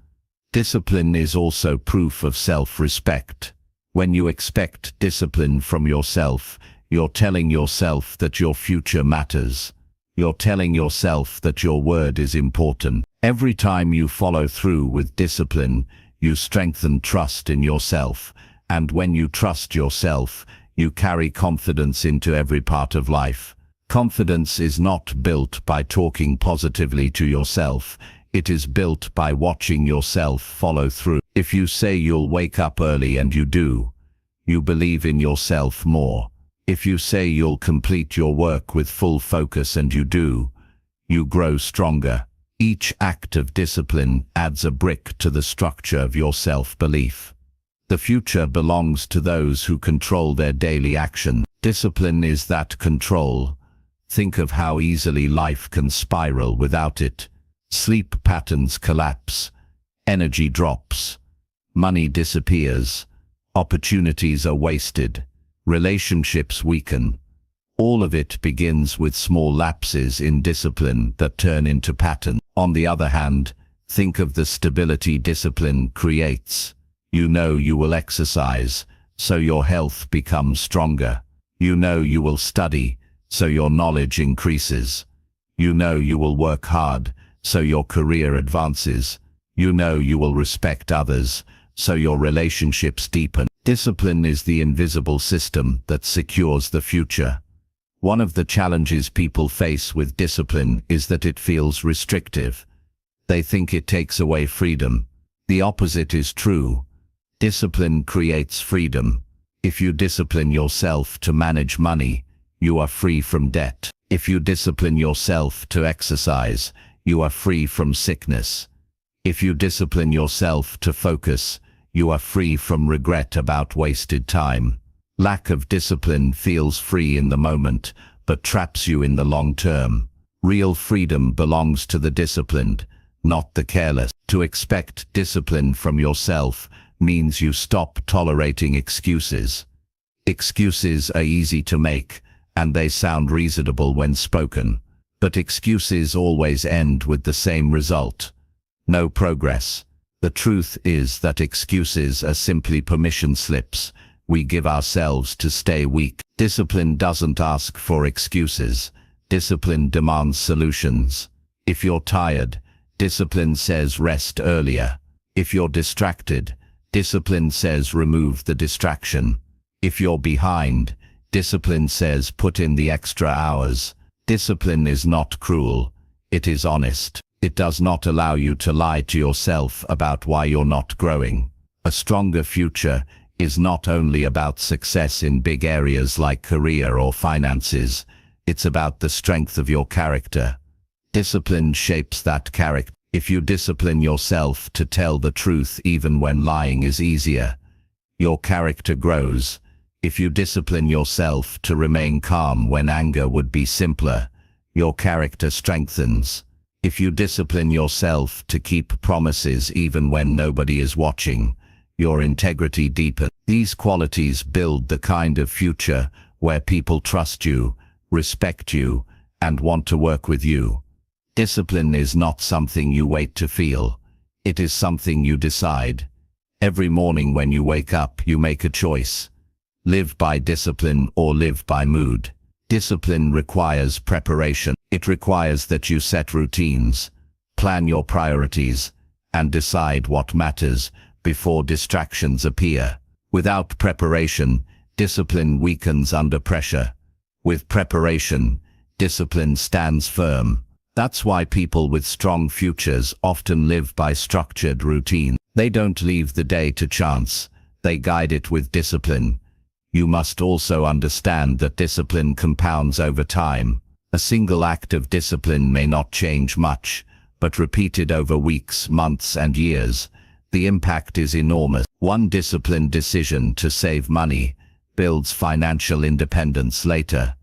Discipline is also proof of self-respect. When you expect discipline from yourself, you're telling yourself that your future matters. You're telling yourself that your word is important. Every time you follow through with discipline, you strengthen trust in yourself. And when you trust yourself, you carry confidence into every part of life. Confidence is not built by talking positively to yourself. It is built by watching yourself follow through. If you say you'll wake up early and you do, you believe in yourself more. If you say you'll complete your work with full focus and you do, you grow stronger. Each act of discipline adds a brick to the structure of your self-belief. The future belongs to those who control their daily action. Discipline is that control. Think of how easily life can spiral without it. Sleep patterns collapse, energy drops, money disappears, opportunities are wasted, relationships weaken. All of it begins with small lapses in discipline that turn into patterns. On the other hand, think of the stability discipline creates. You know you will exercise, so your health becomes stronger. You know you will study, so your knowledge increases. You know you will work hard, so your career advances. You know you will respect others, so your relationships deepen. Discipline is the invisible system that secures the future. One of the challenges people face with discipline is that it feels restrictive. They think it takes away freedom. The opposite is true. Discipline creates freedom. If you discipline yourself to manage money, you are free from debt. If you discipline yourself to exercise, you are free from sickness. If you discipline yourself to focus, you are free from regret about wasted time. Lack of discipline feels free in the moment, but traps you in the long term. Real freedom belongs to the disciplined, not the careless. To expect discipline from yourself means you stop tolerating excuses. Excuses are easy to make, and they sound reasonable when spoken. But excuses always end with the same result: no progress. The truth is that excuses are simply permission slips we give ourselves to stay weak. Discipline doesn't ask for excuses. Discipline demands solutions. If you're tired, discipline says rest earlier. If you're distracted, discipline says remove the distraction. If you're behind, discipline says put in the extra hours. Discipline is not cruel. It is honest. It does not allow you to lie to yourself about why you're not growing. A stronger future is not only about success in big areas like career or finances. It's about the strength of your character. Discipline shapes that character. If you discipline yourself to tell the truth even when lying is easier, your character grows. If you discipline yourself to remain calm when anger would be simpler, your character strengthens. If you discipline yourself to keep promises even when nobody is watching, your integrity deepens. These qualities build the kind of future where people trust you, respect you, and want to work with you. Discipline is not something you wait to feel. It is something you decide. Every morning when you wake up, you make a choice. Live by discipline or live by mood. Discipline requires preparation. It requires that you set routines, plan your priorities, and decide what matters before distractions appear. Without preparation, discipline weakens under pressure. With preparation, discipline stands firm. That's why people with strong futures often live by structured routine. They don't leave the day to chance. They guide it with discipline. You must also understand that discipline compounds over time. A single act of discipline may not change much, but repeated over weeks, months, and years, the impact is enormous. One disciplined decision to save money builds financial independence later.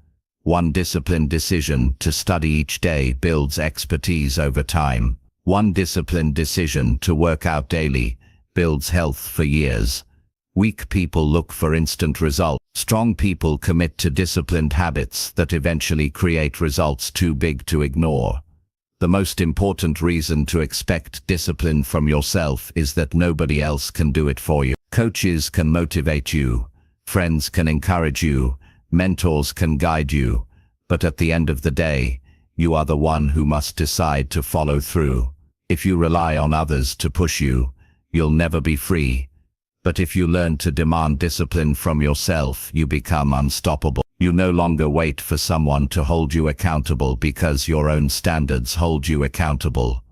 One disciplined decision to study each day builds expertise over time. One disciplined decision to work out daily builds health for years. Weak people look for instant results. Strong people commit to disciplined habits that eventually create results too big to ignore. The most important reason to expect discipline from yourself is that nobody else can do it for you. Coaches can motivate you, friends can encourage you, mentors can guide you, but at the end of the day, you are the one who must decide to follow through. If you rely on others to push you, you'll never be free. But if you learn to demand discipline from yourself, you become unstoppable. You no longer wait for someone to hold you accountable because your own standards hold you accountable.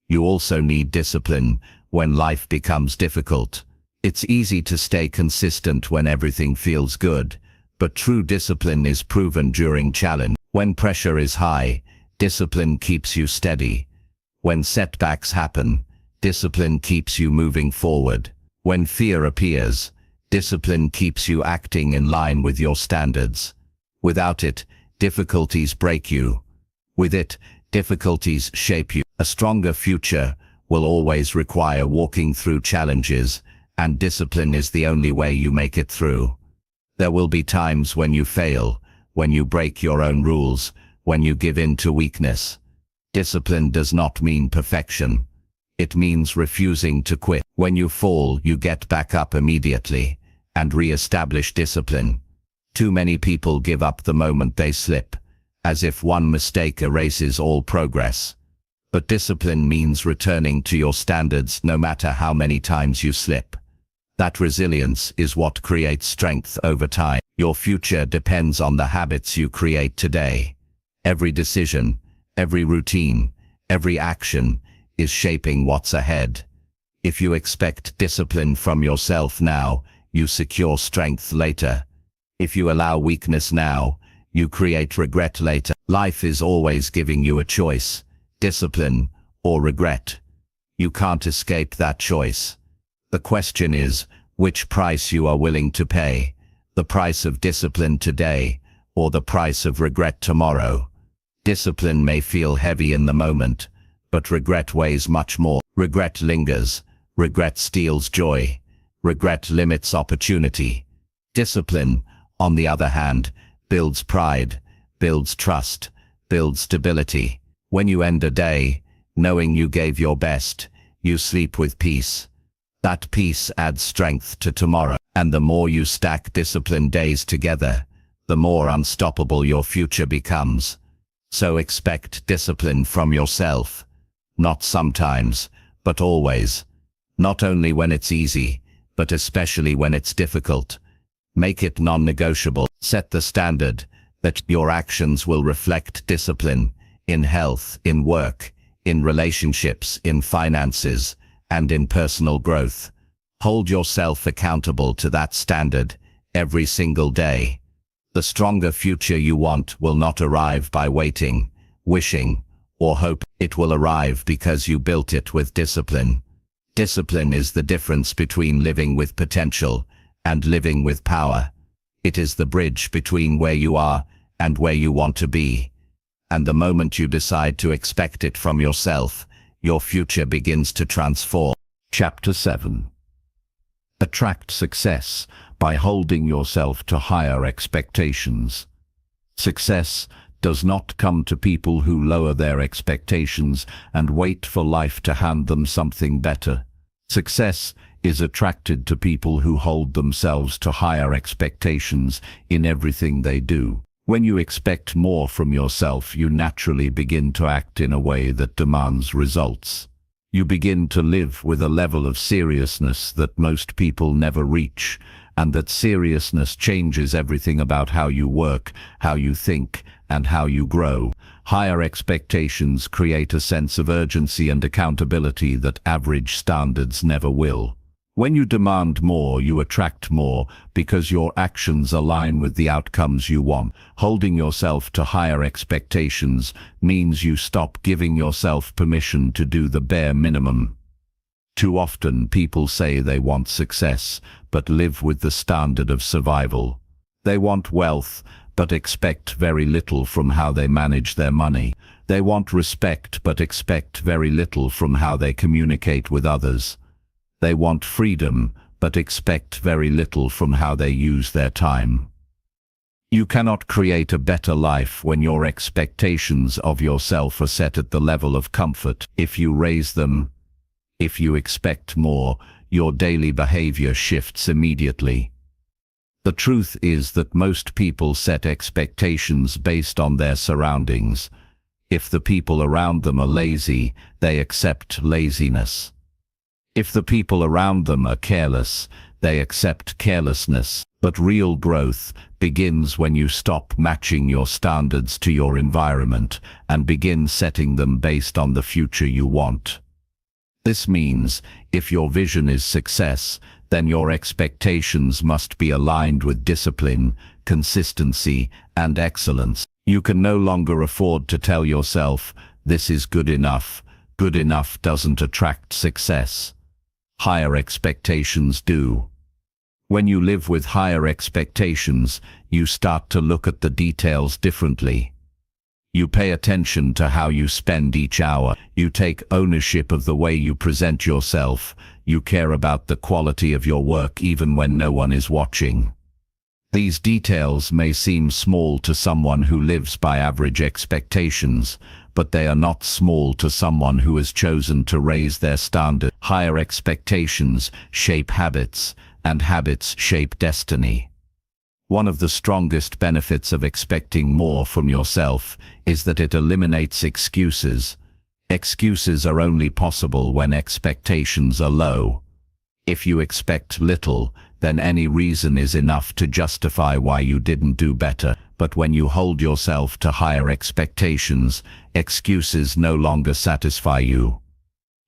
You also need discipline when life becomes difficult. It's easy to stay consistent when everything feels good, but true discipline is proven during challenge. When pressure is high, discipline keeps you steady. When setbacks happen, discipline keeps you moving forward. When fear appears, discipline keeps you acting in line with your standards. Without it, difficulties break you. With it, difficulties shape you. A stronger future will always require walking through challenges, and discipline is the only way you make it through. There will be times when you fail, when you break your own rules, when you give in to weakness. Discipline does not mean perfection. It means refusing to quit. When you fall, you get back up immediately and re-establish discipline. Too many people give up the moment they slip, as if one mistake erases all progress. But discipline means returning to your standards no matter how many times you slip. That resilience is what creates strength over time. Your future depends on the habits you create today. Every decision, every routine, every action is shaping what's ahead. If you expect discipline from yourself now, you secure strength later. If you allow weakness now, you create regret later. Life is always giving you a choice, discipline or regret. You can't escape that choice. The question is, which price you are willing to pay, the price of discipline today, or the price of regret tomorrow. Discipline may feel heavy in the moment, but regret weighs much more. Regret lingers, regret steals joy, regret limits opportunity. Discipline, on the other hand, builds pride, builds trust, builds stability. When you end a day, knowing you gave your best, you sleep with peace. That peace adds strength to tomorrow. And the more you stack disciplined days together, the more unstoppable your future becomes. So expect discipline from yourself. Not sometimes, but always. Not only when it's easy, but especially when it's difficult. Make it non-negotiable. Set the standard that your actions will reflect discipline in health, in work, in relationships, in finances, and in personal growth. Hold yourself accountable to that standard every single day. The stronger future you want will not arrive by waiting, wishing, or hope. It will arrive because you built it with discipline. Discipline is the difference between living with potential and living with power. It is the bridge between where you are and where you want to be. And the moment you decide to expect it from yourself, your future begins to transform. Chapter 7. Attract success by holding yourself to higher expectations. Success does not come to people who lower their expectations and wait for life to hand them something better. Success is attracted to people who hold themselves to higher expectations in everything they do. When you expect more from yourself, you naturally begin to act in a way that demands results. You begin to live with a level of seriousness that most people never reach, and that seriousness changes everything about how you work, how you think, and how you grow. Higher expectations create a sense of urgency and accountability that average standards never will. When you demand more, you attract more because your actions align with the outcomes you want. Holding yourself to higher expectations means you stop giving yourself permission to do the bare minimum. Too often people say they want success, but live with the standard of survival. They want wealth, but expect very little from how they manage their money. They want respect, but expect very little from how they communicate with others. They want freedom, but expect very little from how they use their time. You cannot create a better life when your expectations of yourself are set at the level of comfort. If you raise them, if you expect more, your daily behavior shifts immediately. The truth is that most people set expectations based on their surroundings. If the people around them are lazy, they accept laziness. If the people around them are careless, they accept carelessness. But real growth begins when you stop matching your standards to your environment and begin setting them based on the future you want. This means, if your vision is success, then your expectations must be aligned with discipline, consistency, and excellence. You can no longer afford to tell yourself, "This is good enough." Good enough doesn't attract success. Higher expectations do. When you live with higher expectations, you start to look at the details differently. You pay attention to how you spend each hour. You take ownership of the way you present yourself. You care about the quality of your work even when no one is watching. These details may seem small to someone who lives by average expectations, but they are not small to someone who has chosen to raise their standard. Higher expectations shape habits, and habits shape destiny. One of the strongest benefits of expecting more from yourself is that it eliminates excuses. Excuses are only possible when expectations are low. If you expect little, then any reason is enough to justify why you didn't do better. But when you hold yourself to higher expectations, excuses no longer satisfy you.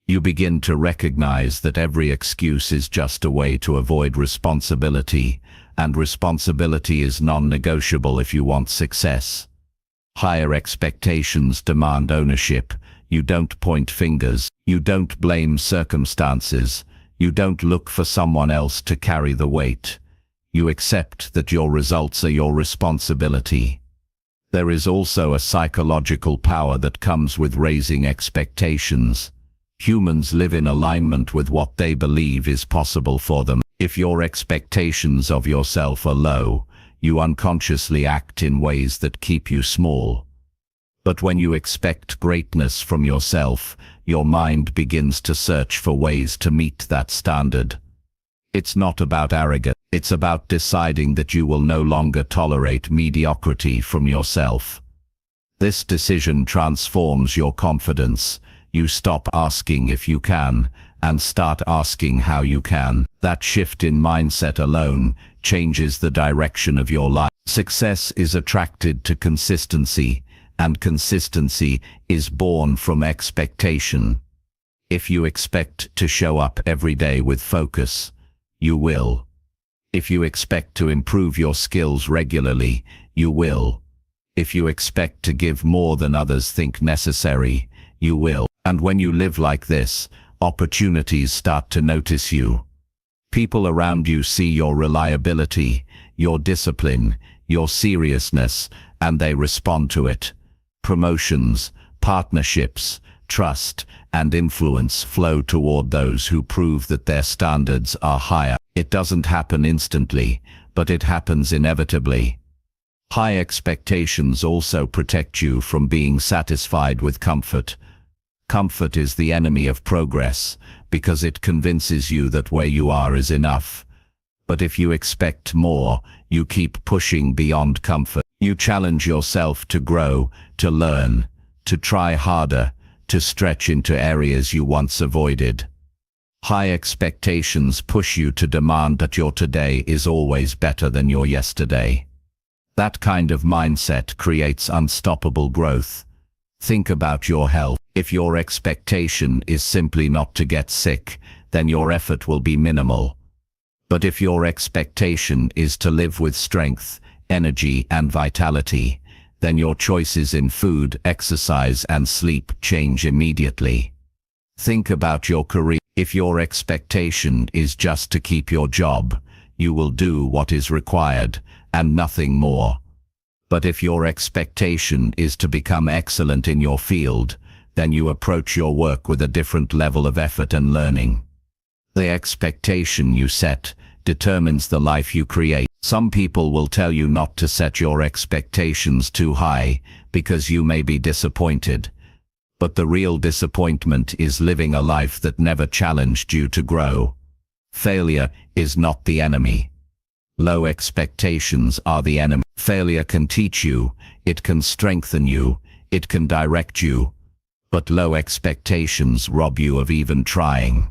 You begin to recognize that every excuse is just a way to avoid responsibility, and responsibility is non-negotiable if you want success. Higher expectations demand ownership. You don't point fingers. You don't blame circumstances. You don't look for someone else to carry the weight. You accept that your results are your responsibility. There is also a psychological power that comes with raising expectations. Humans live in alignment with what they believe is possible for them. If your expectations of yourself are low, you unconsciously act in ways that keep you small. But when you expect greatness from yourself, your mind begins to search for ways to meet that standard. It's not about arrogance. It's about deciding that you will no longer tolerate mediocrity from yourself. This decision transforms your confidence. You stop asking if you can, and start asking how you can. That shift in mindset alone changes the direction of your life. Success is attracted to consistency, and consistency is born from expectation. If you expect to show up every day with focus, you will. If you expect to improve your skills regularly, you will. If you expect to give more than others think necessary, you will. And when you live like this, opportunities start to notice you. People around you see your reliability, your discipline, your seriousness, and they respond to it. Promotions, partnerships, trust, and influence flow toward those who prove that their standards are higher. It doesn't happen instantly, but it happens inevitably. High expectations also protect you from being satisfied with comfort. Comfort is the enemy of progress, because it convinces you that where you are is enough. But if you expect more, you keep pushing beyond comfort. You challenge yourself to grow, to learn, to try harder, to stretch into areas you once avoided. High expectations push you to demand that your today is always better than your yesterday. That kind of mindset creates unstoppable growth. Think about your health. If your expectation is simply not to get sick, then your effort will be minimal. But if your expectation is to live with strength, energy, and vitality, then your choices in food, exercise, and sleep change immediately. Think about your career. If your expectation is just to keep your job, you will do what is required, and nothing more. But if your expectation is to become excellent in your field, then you approach your work with a different level of effort and learning. The expectation you set determines the life you create. Some people will tell you not to set your expectations too high because you may be disappointed. But the real disappointment is living a life that never challenged you to grow. Failure is not the enemy. Low expectations are the enemy. Failure can teach you, it can strengthen you, it can direct you. But low expectations rob you of even trying.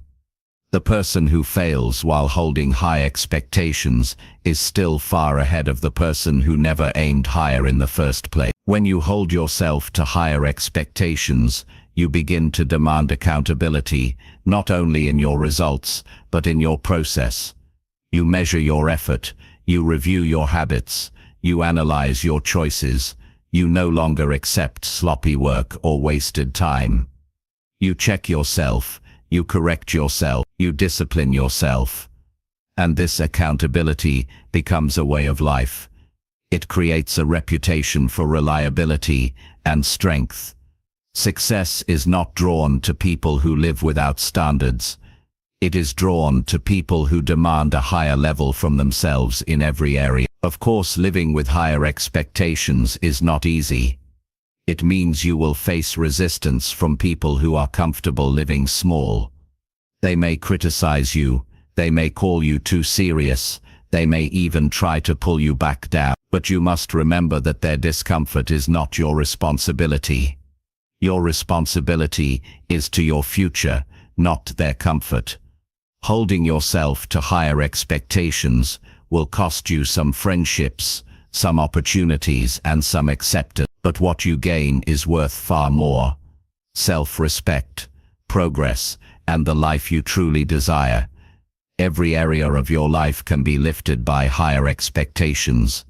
The person who fails while holding high expectations is still far ahead of the person who never aimed higher in the first place. When you hold yourself to higher expectations, you begin to demand accountability, not only in your results, but in your process. You measure your effort, you review your habits, you analyze your choices, you no longer accept sloppy work or wasted time. You check yourself, you correct yourself, you discipline yourself. And this accountability becomes a way of life. It creates a reputation for reliability and strength. Success is not drawn to people who live without standards. It is drawn to people who demand a higher level from themselves in every area. Of course, living with higher expectations is not easy. It means you will face resistance from people who are comfortable living small. They may criticize you, they may call you too serious, they may even try to pull you back down. But you must remember that their discomfort is not your responsibility. Your responsibility is to your future, not their comfort. Holding yourself to higher expectations will cost you some friendships, some opportunities, and some acceptance. But what you gain is worth far more. Self-respect, progress, and the life you truly desire. Every area of your life can be lifted by higher expectations.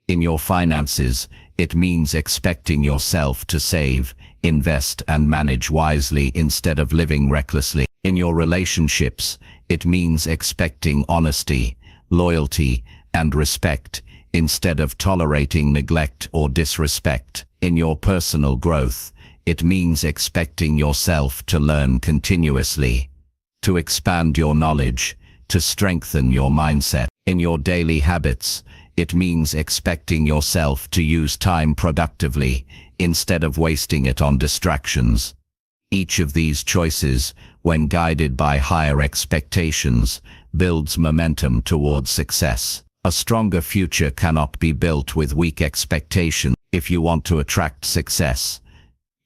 In your finances, it means expecting yourself to save, invest, and manage wisely instead of living recklessly. In your relationships, it means expecting honesty, loyalty, and respect instead of tolerating neglect or disrespect. In your personal growth, it means expecting yourself to learn continuously, to expand your knowledge, to strengthen your mindset. In your daily habits, it means expecting yourself to use time productively instead of wasting it on distractions. Each of these choices, when guided by higher expectations, builds momentum towards success. A stronger future cannot be built with weak expectations. If you want to attract success,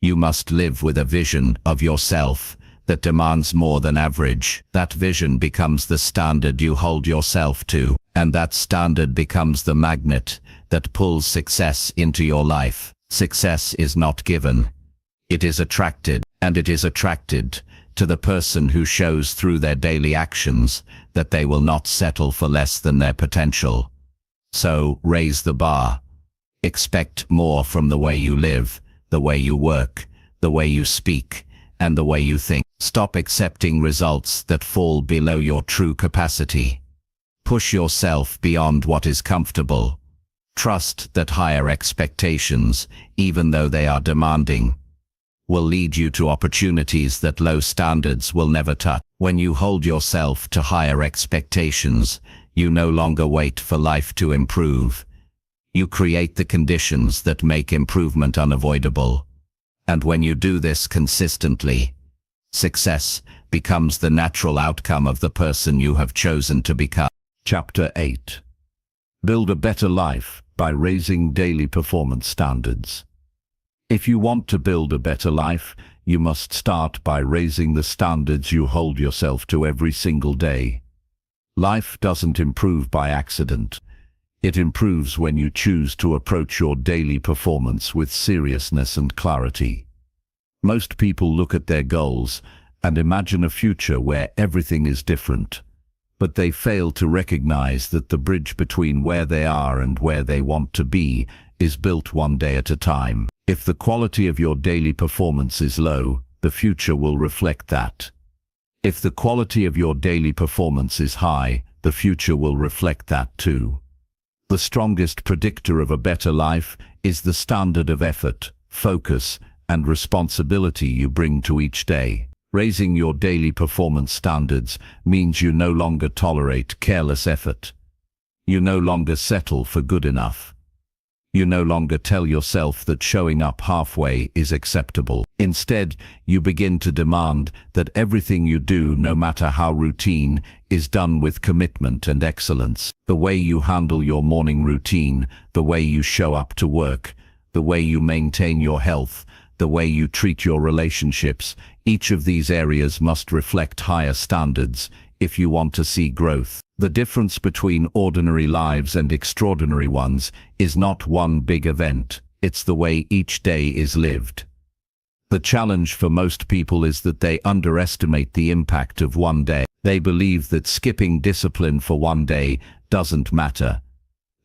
you must live with a vision of yourself that demands more than average. That vision becomes the standard you hold yourself to, and that standard becomes the magnet that pulls success into your life. Success is not given. It is attracted, and it is attracted to the person who shows through their daily actions that they will not settle for less than their potential. So, raise the bar. Expect more from the way you live, the way you work, the way you speak, and the way you think. Stop accepting results that fall below your true capacity. Push yourself beyond what is comfortable. Trust that higher expectations, even though they are demanding, will lead you to opportunities that low standards will never touch. When you hold yourself to higher expectations, you no longer wait for life to improve. You create the conditions that make improvement unavoidable. And when you do this consistently, success becomes the natural outcome of the person you have chosen to become. Chapter 8. Build a better life by raising daily performance standards. If you want to build a better life, you must start by raising the standards you hold yourself to every single day. Life doesn't improve by accident. It improves when you choose to approach your daily performance with seriousness and clarity. Most people look at their goals and imagine a future where everything is different, but they fail to recognize that the bridge between where they are and where they want to be is built one day at a time. If the quality of your daily performance is low, the future will reflect that. If the quality of your daily performance is high, the future will reflect that too. The strongest predictor of a better life is the standard of effort, focus, and responsibility you bring to each day. Raising your daily performance standards means you no longer tolerate careless effort. You no longer settle for good enough. You no longer tell yourself that showing up halfway is acceptable. Instead, you begin to demand that everything you do, no matter how routine, is done with commitment and excellence. The way you handle your morning routine, the way you show up to work, the way you maintain your health, the way you treat your relationships, each of these areas must reflect higher standards if you want to see growth. The difference between ordinary lives and extraordinary ones is not one big event, it's the way each day is lived. The challenge for most people is that they underestimate the impact of one day. They believe that skipping discipline for one day doesn't matter,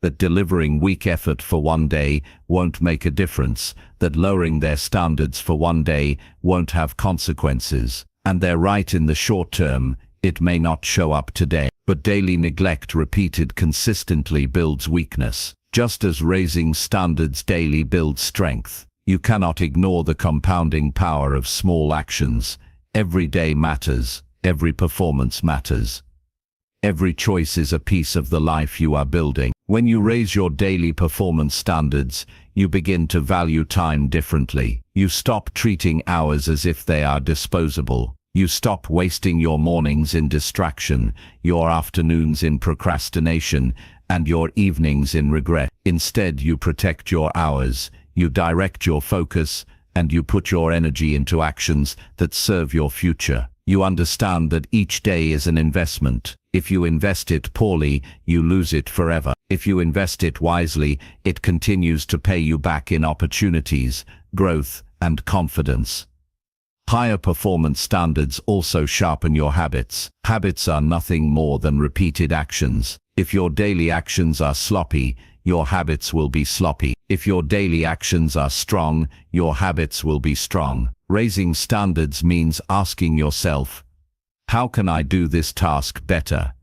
that delivering weak effort for one day won't make a difference, that lowering their standards for one day won't have consequences. And they're right in the short term. It may not show up today, but daily neglect repeated consistently builds weakness. Just as raising standards daily builds strength, you cannot ignore the compounding power of small actions. Every day matters, every performance matters. Every choice is a piece of the life you are building. When you raise your daily performance standards, you begin to value time differently. You stop treating hours as if they are disposable. You stop wasting your mornings in distraction, your afternoons in procrastination, and your evenings in regret. Instead, you protect your hours, you direct your focus, and you put your energy into actions that serve your future. You understand that each day is an investment. If you invest it poorly, you lose it forever. If you invest it wisely, it continues to pay you back in opportunities, growth, and confidence. Higher performance standards also sharpen your habits. Habits are nothing more than repeated actions. If your daily actions are sloppy, your habits will be sloppy. If your daily actions are strong, your habits will be strong. Raising standards means asking yourself, how can I do this task better?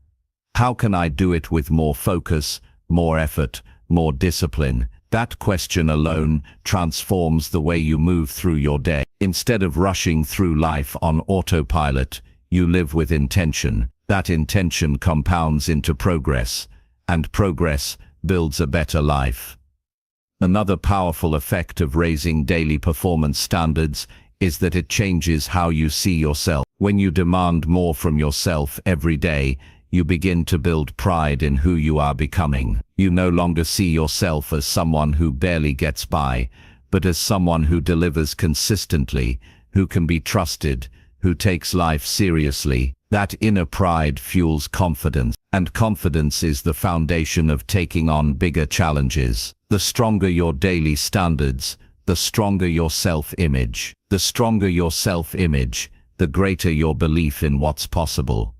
How can I do it with more focus, more effort, more discipline? That question alone transforms the way you move through your day. Instead of rushing through life on autopilot, you live with intention. That intention compounds into progress, and progress builds a better life. Another powerful effect of raising daily performance standards is that it changes how you see yourself. When you demand more from yourself every day, you begin to build pride in who you are becoming. You no longer see yourself as someone who barely gets by, but as someone who delivers consistently, who can be trusted, who takes life seriously. That inner pride fuels confidence, and confidence is the foundation of taking on bigger challenges. The stronger your daily standards, the stronger your self-image. The stronger your self-image, the greater your belief in what's possible.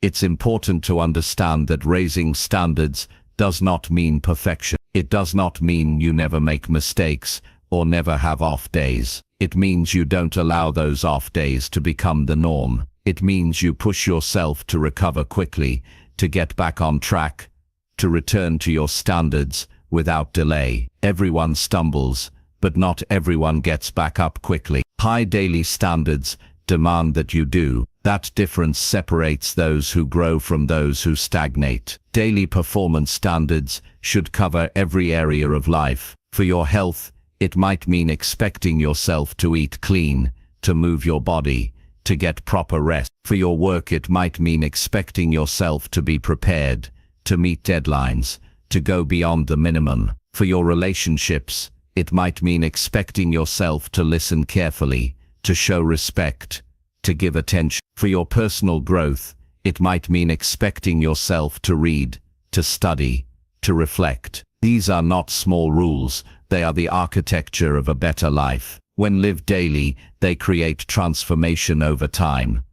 It's important to understand that raising standards does not mean perfection. It does not mean you never make mistakes or never have off days. It means you don't allow those off days to become the norm. It means you push yourself to recover quickly, to get back on track, to return to your standards without delay. Everyone stumbles, but not everyone gets back up quickly. High daily standards demand that you do. That difference separates those who grow from those who stagnate. Daily performance standards should cover every area of life. For your health, it might mean expecting yourself to eat clean, to move your body, to get proper rest. For your work, it might mean expecting yourself to be prepared, to meet deadlines, to go beyond the minimum. For your relationships, it might mean expecting yourself to listen carefully, to show respect, to give attention. For your personal growth, it might mean expecting yourself to read, to study, to reflect. These are not small rules, they are the architecture of a better life. When lived daily, they create transformation over time.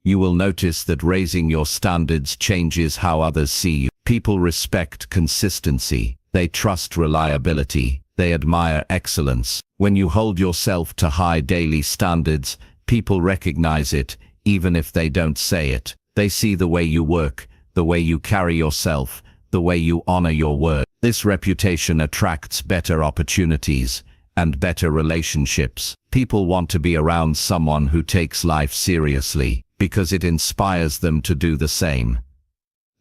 You will notice that raising your standards changes how others see you. People respect consistency. They trust reliability. They admire excellence. When you hold yourself to high daily standards, people recognize it, even if they don't say it. They see the way you work, the way you carry yourself, the way you honor your word. This reputation attracts better opportunities and better relationships. People want to be around someone who takes life seriously, because it inspires them to do the same.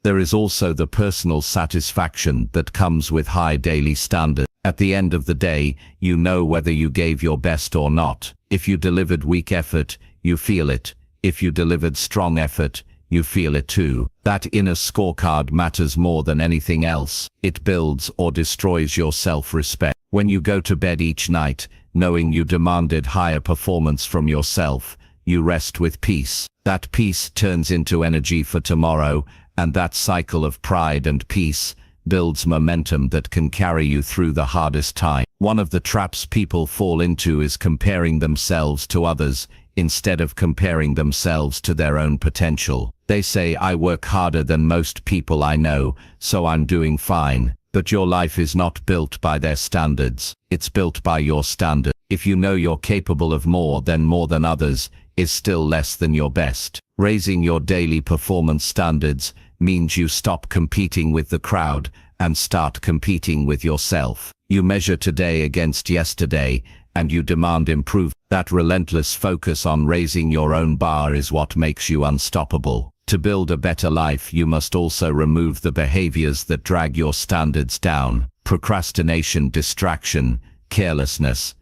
There is also the personal satisfaction that comes with high daily standards. At the end of the day, you know whether you gave your best or not. If you delivered weak effort, you feel it. If you delivered strong effort, you feel it too. That inner scorecard matters more than anything else. It builds or destroys your self-respect. When you go to bed each night, knowing you demanded higher performance from yourself, you rest with peace. That peace turns into energy for tomorrow, and that cycle of pride and peace builds momentum that can carry you through the hardest time. One of the traps people fall into is comparing themselves to others instead of comparing themselves to their own potential. They say, I work harder than most people I know, so I'm doing fine. But your life is not built by their standards. It's built by your standard. If you know you're capable of more than others is still less than your best. Raising your daily performance standards means you stop competing with the crowd and start competing with yourself. You measure today against yesterday, and you demand improvement. That relentless focus on raising your own bar is what makes you unstoppable. To build a better life, you must also remove the behaviors that drag your standards down. Procrastination, distraction, carelessness.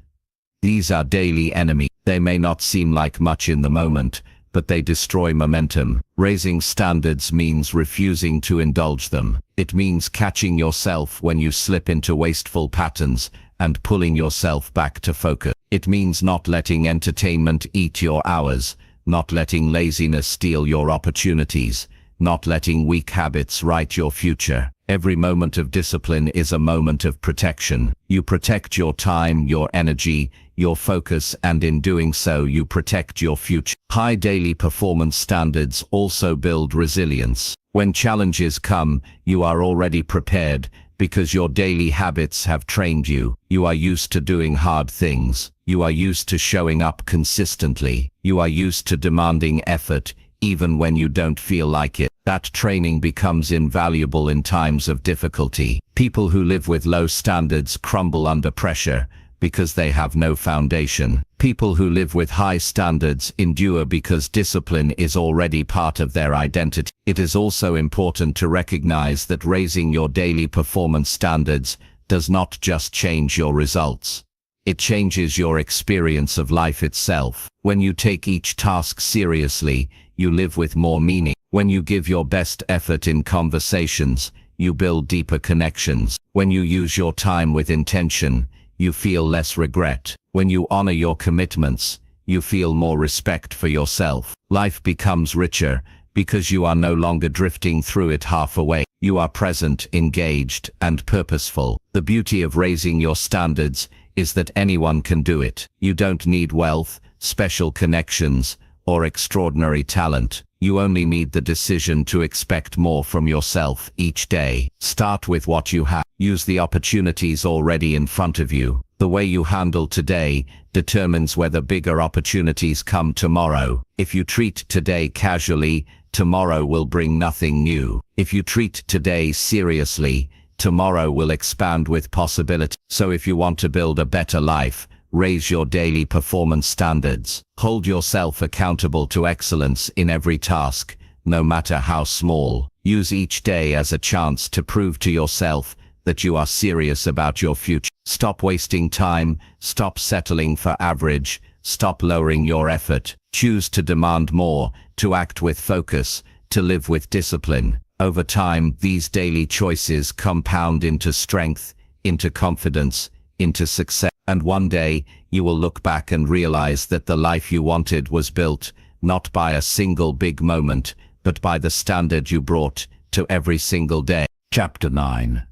These are daily enemies. They may not seem like much in the moment, but they destroy momentum. Raising standards means refusing to indulge them. It means catching yourself when you slip into wasteful patterns and pulling yourself back to focus. It means not letting entertainment eat your hours, not letting laziness steal your opportunities, not letting weak habits write your future. Every moment of discipline is a moment of protection. You protect your time, your energy, your focus, and in doing so you protect your future. High daily performance standards also build resilience. When challenges come, you are already prepared because your daily habits have trained you. You are used to doing hard things. You are used to showing up consistently. You are used to demanding effort, even when you don't feel like it. That training becomes invaluable in times of difficulty. People who live with low standards crumble under pressure because they have no foundation. People who live with high standards endure because discipline is already part of their identity. It is also important to recognize that raising your daily performance standards does not just change your results. It changes your experience of life itself. When you take each task seriously, you live with more meaning. When you give your best effort in conversations, you build deeper connections. When you use your time with intention, you feel less regret. When you honor your commitments, you feel more respect for yourself. Life becomes richer because you are no longer drifting through it half away. You are present, engaged, and purposeful. The beauty of raising your standards is that anyone can do it. You don't need wealth, special connections, or extraordinary talent. You only need the decision to expect more from yourself each day. Start with what you have. Use the opportunities already in front of you. The way you handle today determines whether bigger opportunities come tomorrow. If you treat today casually, tomorrow will bring nothing new. If you treat today seriously, tomorrow will expand with possibility. So if you want to build a better life, raise your daily performance standards. Hold yourself accountable to excellence in every task, no matter how small. Use each day as a chance to prove to yourself that you are serious about your future. Stop wasting time, stop settling for average, stop lowering your effort. Choose to demand more, to act with focus, to live with discipline. Over time, these daily choices compound into strength, into confidence, into success. And one day, you will look back and realize that the life you wanted was built, not by a single big moment, but by the standard you brought to every single day. Chapter 9.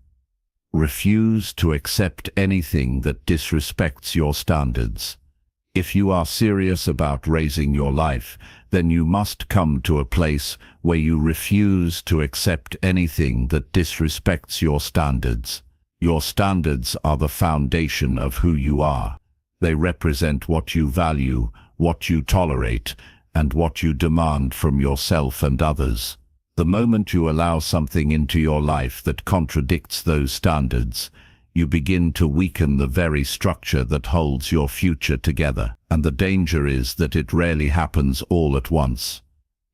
Refuse to accept anything that disrespects your standards. If you are serious about raising your life, then you must come to a place where you refuse to accept anything that disrespects your standards. Your standards are the foundation of who you are. They represent what you value, what you tolerate, and what you demand from yourself and others. The moment you allow something into your life that contradicts those standards, you begin to weaken the very structure that holds your future together. And the danger is that it rarely happens all at once.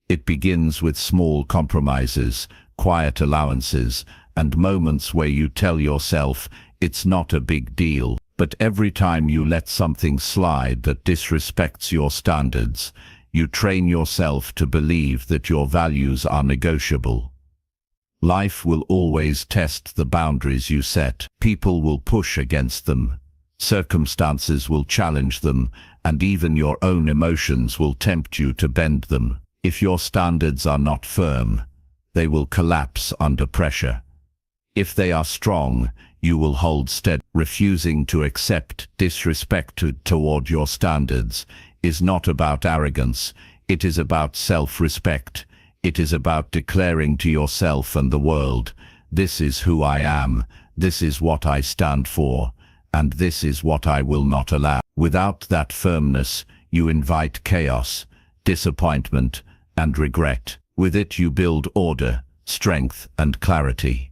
It begins with small compromises, quiet allowances, and moments where you tell yourself it's not a big deal. But every time you let something slide that disrespects your standards, you train yourself to believe that your values are negotiable. Life will always test the boundaries you set. People will push against them. Circumstances will challenge them, and even your own emotions will tempt you to bend them. If your standards are not firm, they will collapse under pressure. If they are strong, you will hold steady. Refusing to accept disrespect toward your standards is not about arrogance. It is about self-respect. It is about declaring to yourself and the world, this is who I am, this is what I stand for, and this is what I will not allow. Without that firmness, you invite chaos, disappointment, and regret. With it you build order, strength, and clarity.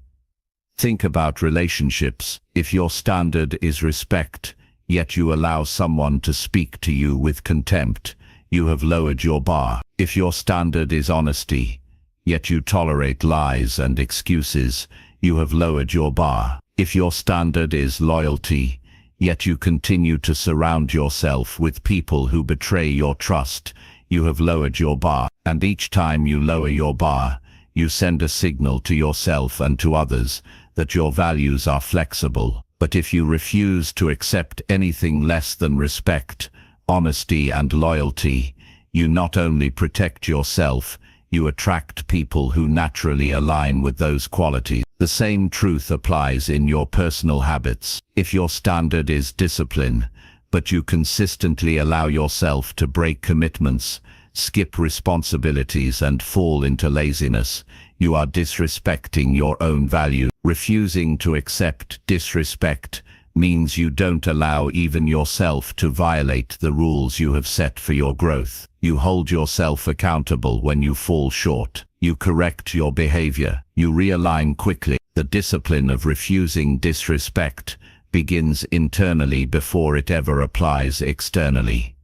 Think about relationships. If your standard is respect, yet you allow someone to speak to you with contempt, you have lowered your bar. If your standard is honesty, yet you tolerate lies and excuses, you have lowered your bar. If your standard is loyalty, yet you continue to surround yourself with people who betray your trust, you have lowered your bar. And each time you lower your bar, you send a signal to yourself and to others that your values are flexible. But if you refuse to accept anything less than respect, honesty, and loyalty, you not only protect yourself, you attract people who naturally align with those qualities. The same truth applies in your personal habits. If your standard is discipline, but you consistently allow yourself to break commitments, skip responsibilities, and fall into laziness, you are disrespecting your own value. Refusing to accept disrespect means you don't allow even yourself to violate the rules you have set for your growth. You hold yourself accountable when you fall short. You correct your behavior. You realign quickly. The discipline of refusing disrespect begins internally before it ever applies externally.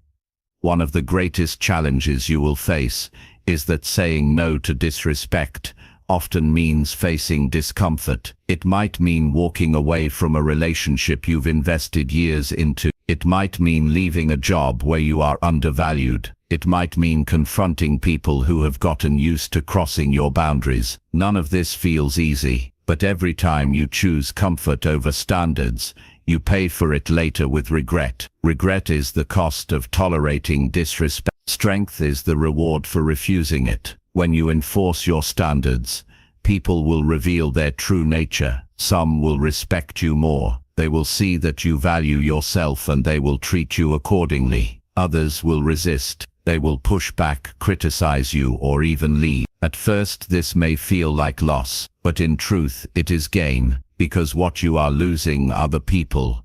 One of the greatest challenges you will face is that saying no to disrespect often means facing discomfort. It might mean walking away from a relationship you've invested years into. It might mean leaving a job where you are undervalued. It might mean confronting people who have gotten used to crossing your boundaries. None of this feels easy, but every time you choose comfort over standards, you pay for it later with regret. Regret is the cost of tolerating disrespect. Strength is the reward for refusing it. When you enforce your standards, people will reveal their true nature. Some will respect you more. They will see that you value yourself and they will treat you accordingly. Others will resist. They will push back, criticize you, or even leave. At first this may feel like loss, but in truth it is gain, because what you are losing are the people,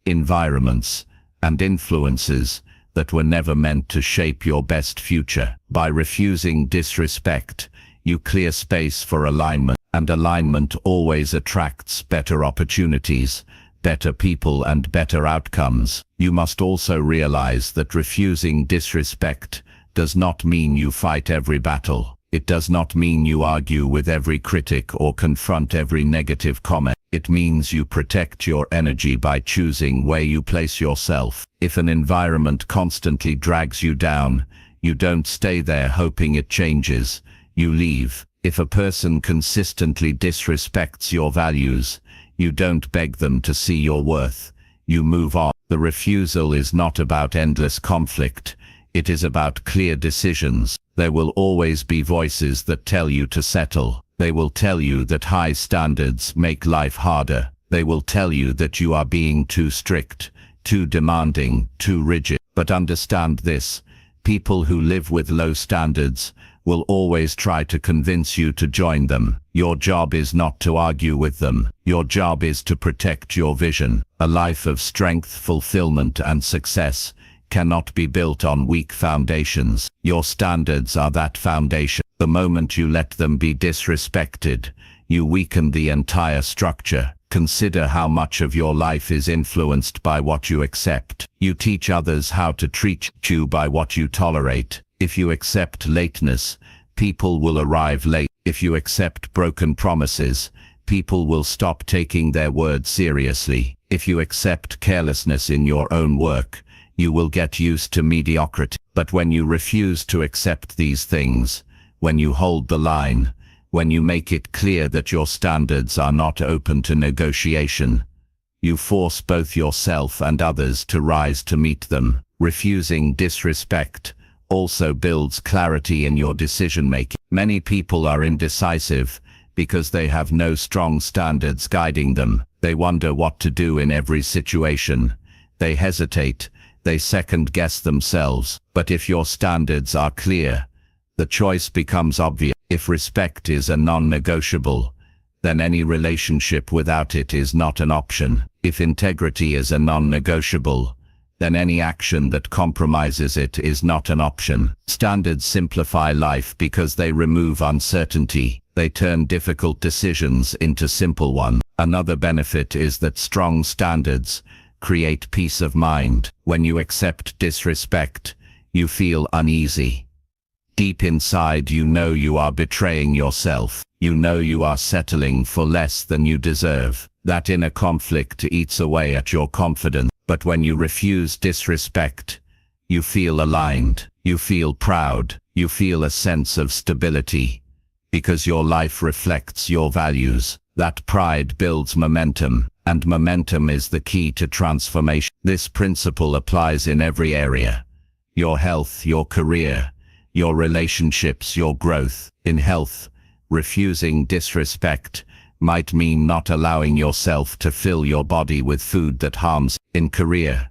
environments, and influences that were never meant to shape your best future. By refusing disrespect, you clear space for alignment, and alignment always attracts better opportunities, better people, and better outcomes. You must also realize that refusing disrespect does not mean you fight every battle. It does not mean you argue with every critic or confront every negative comment. It means you protect your energy by choosing where you place yourself. If an environment constantly drags you down, you don't stay there hoping it changes. You leave. If a person consistently disrespects your values, you don't beg them to see your worth. You move on. The refusal is not about endless conflict. It is about clear decisions. There will always be voices that tell you to settle. They will tell you that high standards make life harder. They will tell you that you are being too strict, too demanding, too rigid. But understand this: people who live with low standards will always try to convince you to join them. Your job is not to argue with them. Your job is to protect your vision. A life of strength, fulfillment, and success cannot be built on weak foundations. Your standards are that foundation. The moment you let them be disrespected, you weaken the entire structure. Consider how much of your life is influenced by what you accept. You teach others how to treat you by what you tolerate. If you accept lateness, people will arrive late. If you accept broken promises, people will stop taking their word seriously. If you accept carelessness in your own work, you will get used to mediocrity. But when you refuse to accept these things, when you hold the line, when you make it clear that your standards are not open to negotiation, you force both yourself and others to rise to meet them. Refusing disrespect also builds clarity in your decision-making. Many people are indecisive because they have no strong standards guiding them. They wonder what to do in every situation. They hesitate. They second-guess themselves. But if your standards are clear, the choice becomes obvious. If respect is a non-negotiable, then any relationship without it is not an option. If integrity is a non-negotiable, then any action that compromises it is not an option. Standards simplify life because they remove uncertainty. They turn difficult decisions into simple ones. Another benefit is that strong standards create peace of mind. When you accept disrespect, you feel uneasy. Deep inside, you know you are betraying yourself. You know you are settling for less than you deserve. That inner conflict eats away at your confidence. But when you refuse disrespect, you feel aligned. You feel proud. You feel a sense of stability, because your life reflects your values. That pride builds momentum, and momentum is the key to transformation. This principle applies in every area: your health, your career, your relationships, your growth. In health, refusing disrespect might mean not allowing yourself to fill your body with food that harms. In career,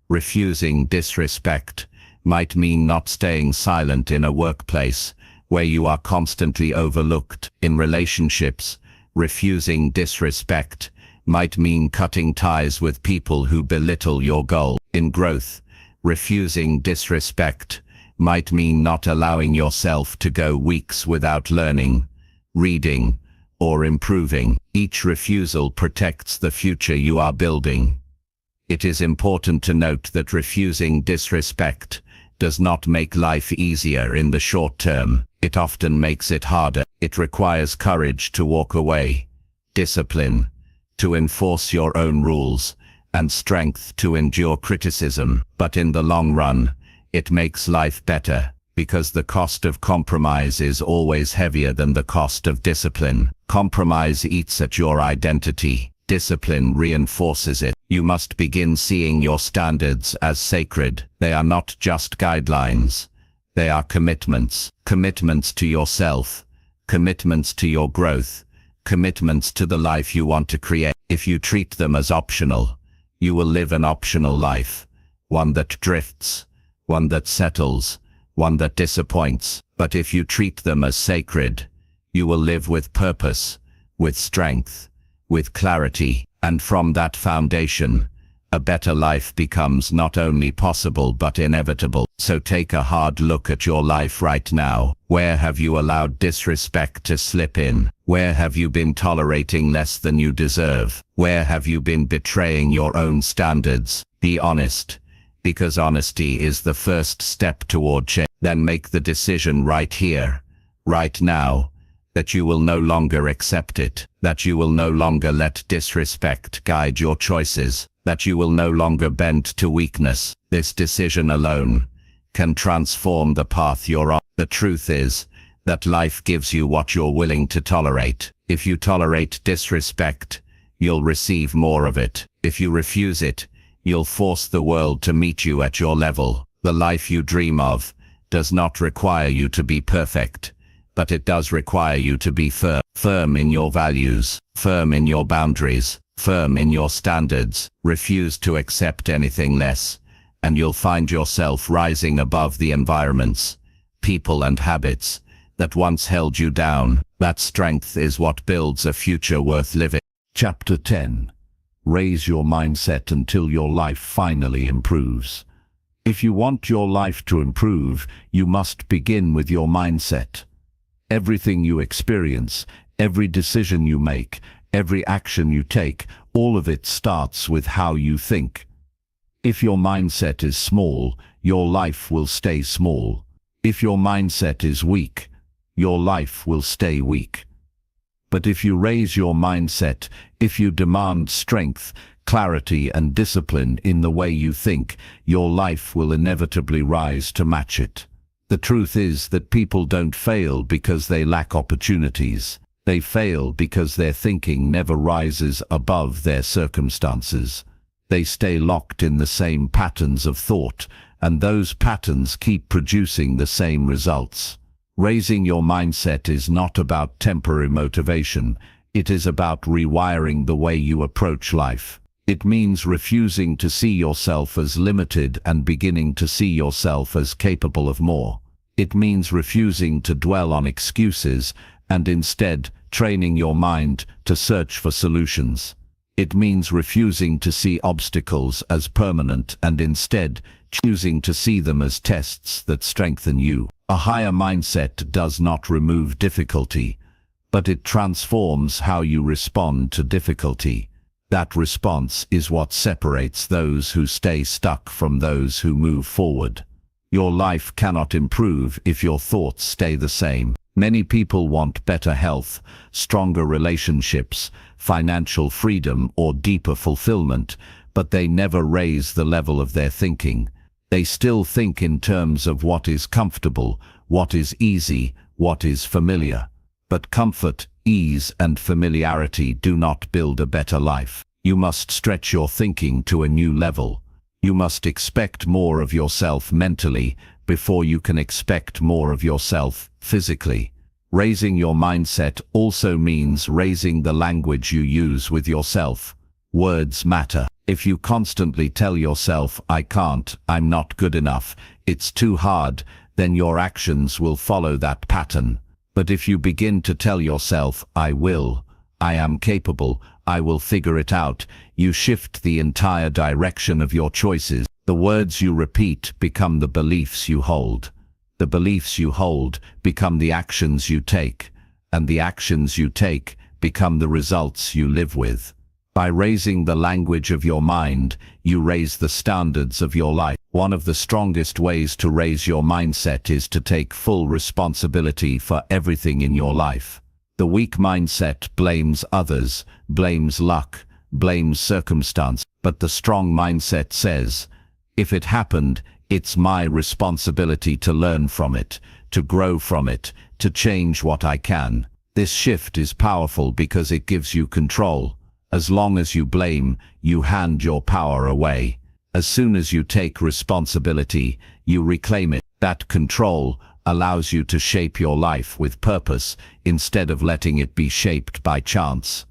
refusing disrespect might mean not staying silent in a workplace where you are constantly overlooked. In relationships, refusing disrespect might mean cutting ties with people who belittle your goal. In growth, refusing disrespect might mean not allowing yourself to go weeks without learning, reading, or improving. Each refusal protects the future you are building. It is important to note that refusing disrespect does not make life easier in the short term. It often makes it harder. It requires courage to walk away, discipline to enforce your own rules, and strength to endure criticism. But in the long run, it makes life better, because the cost of compromise is always heavier than the cost of discipline. Compromise eats at your identity. Discipline reinforces it. You must begin seeing your standards as sacred. They are not just guidelines. They are commitments. Commitments to yourself. Commitments to your growth. Commitments to the life you want to create. If you treat them as optional, you will live an optional life. One that drifts. One that settles. One that disappoints. But if you treat them as sacred, you will live with purpose, with strength, with clarity. And from that foundation, a better life becomes not only possible but inevitable. So take a hard look at your life right now. Where have you allowed disrespect to slip in? Where have you been tolerating less than you deserve? Where have you been betraying your own standards? Be honest, because honesty is the first step toward change. Then make the decision right here, right now, that you will no longer accept it, that you will no longer let disrespect guide your choices, that you will no longer bend to weakness. This decision alone can transform the path you're on. The truth is that life gives you what you're willing to tolerate. If you tolerate disrespect, you'll receive more of it. If you refuse it, you'll force the world to meet you at your level. The life you dream of does not require you to be perfect, but it does require you to be firm in your values, firm in your boundaries, firm in your standards. Refuse to accept anything less, and you'll find yourself rising above the environments, people and habits that once held you down. That strength is what builds a future worth living. Chapter 10. Raise your mindset until your life finally improves. If you want your life to improve, you must begin with your mindset. Everything you experience, every decision you make, every action you take, all of it starts with how you think. If your mindset is small, your life will stay small. If your mindset is weak, your life will stay weak. But if you raise your mindset, if you demand strength, clarity and discipline in the way you think, your life will inevitably rise to match it. The truth is that people don't fail because they lack opportunities. They fail because their thinking never rises above their circumstances. They stay locked in the same patterns of thought, and those patterns keep producing the same results. Raising your mindset is not about temporary motivation. It is about rewiring the way you approach life. It means refusing to see yourself as limited and beginning to see yourself as capable of more. It means refusing to dwell on excuses and instead training your mind to search for solutions. It means refusing to see obstacles as permanent and instead choosing to see them as tests that strengthen you. A higher mindset does not remove difficulty, but it transforms how you respond to difficulty. That response is what separates those who stay stuck from those who move forward. Your life cannot improve if your thoughts stay the same. Many people want better health, stronger relationships, financial freedom, or deeper fulfillment, but they never raise the level of their thinking. They still think in terms of what is comfortable, what is easy, what is familiar. But comfort, ease, and familiarity do not build a better life. You must stretch your thinking to a new level. You must expect more of yourself mentally before you can expect more of yourself physically. Raising your mindset also means raising the language you use with yourself. Words matter. If you constantly tell yourself, "I can't, I'm not good enough, it's too hard," then your actions will follow that pattern. But if you begin to tell yourself, "I will, I am capable, I will figure it out," you shift the entire direction of your choices. The words you repeat become the beliefs you hold. The beliefs you hold become the actions you take, and the actions you take become the results you live with. By raising the language of your mind, you raise the standards of your life. One of the strongest ways to raise your mindset is to take full responsibility for everything in your life. The weak mindset blames others, blames luck, blames circumstance, but the strong mindset says, "If it happened, it's my responsibility to learn from it, to grow from it, to change what I can." This shift is powerful because it gives you control. As long as you blame, you hand your power away. As soon as you take responsibility, you reclaim it. That control allows you to shape your life with purpose instead of letting it be shaped by chance.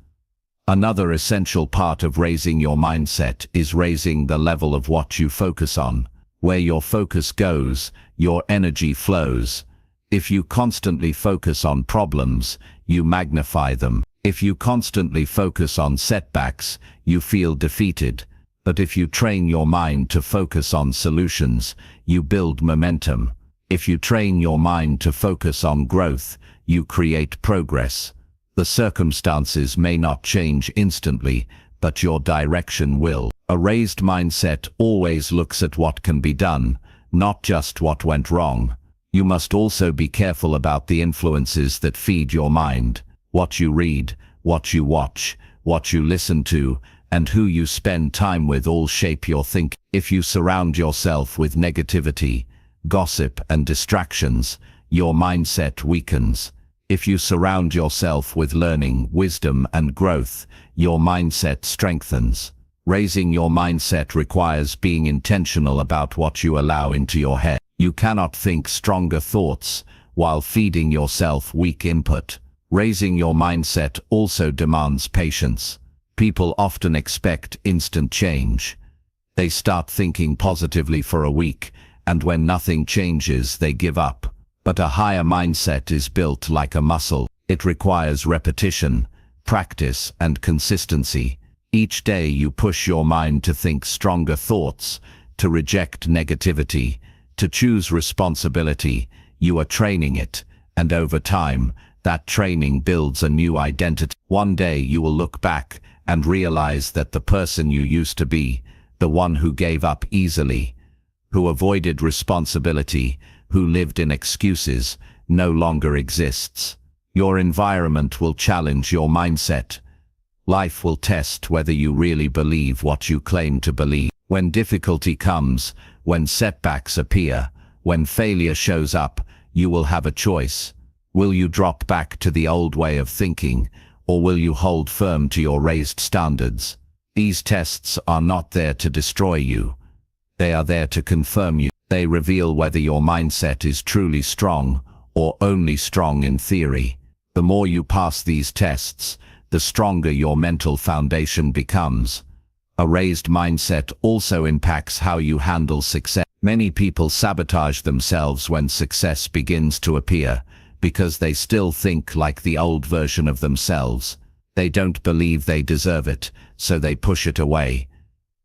Another essential part of raising your mindset is raising the level of what you focus on. Where your focus goes, your energy flows. If you constantly focus on problems, you magnify them. If you constantly focus on setbacks, you feel defeated. But if you train your mind to focus on solutions, you build momentum. If you train your mind to focus on growth, you create progress. The circumstances may not change instantly, but your direction will. A raised mindset always looks at what can be done, not just what went wrong. You must also be careful about the influences that feed your mind. What you read, what you watch, what you listen to, and who you spend time with all shape your thinking. If you surround yourself with negativity, gossip, and distractions, your mindset weakens. If you surround yourself with learning, wisdom, and growth, your mindset strengthens. Raising your mindset requires being intentional about what you allow into your head. You cannot think stronger thoughts while feeding yourself weak input. Raising your mindset also demands patience. People often expect instant change. They start thinking positively for a week, and when nothing changes, they give up. But a higher mindset is built like a muscle. It requires repetition, practice, and consistency. Each day you push your mind to think stronger thoughts, to reject negativity, to choose responsibility. You are training it, and over time, that training builds a new identity. One day you will look back and realize that the person you used to be, the one who gave up easily, who avoided responsibility, who lived in excuses, no longer exists. Your environment will challenge your mindset. Life will test whether you really believe what you claim to believe. When difficulty comes, when setbacks appear, when failure shows up, you will have a choice. Will you drop back to the old way of thinking, or will you hold firm to your raised standards? These tests are not there to destroy you. They are there to confirm you. They reveal whether your mindset is truly strong, or only strong in theory. The more you pass these tests, the stronger your mental foundation becomes. A raised mindset also impacts how you handle success. Many people sabotage themselves when success begins to appear, because they still think like the old version of themselves. They don't believe they deserve it, so they push it away.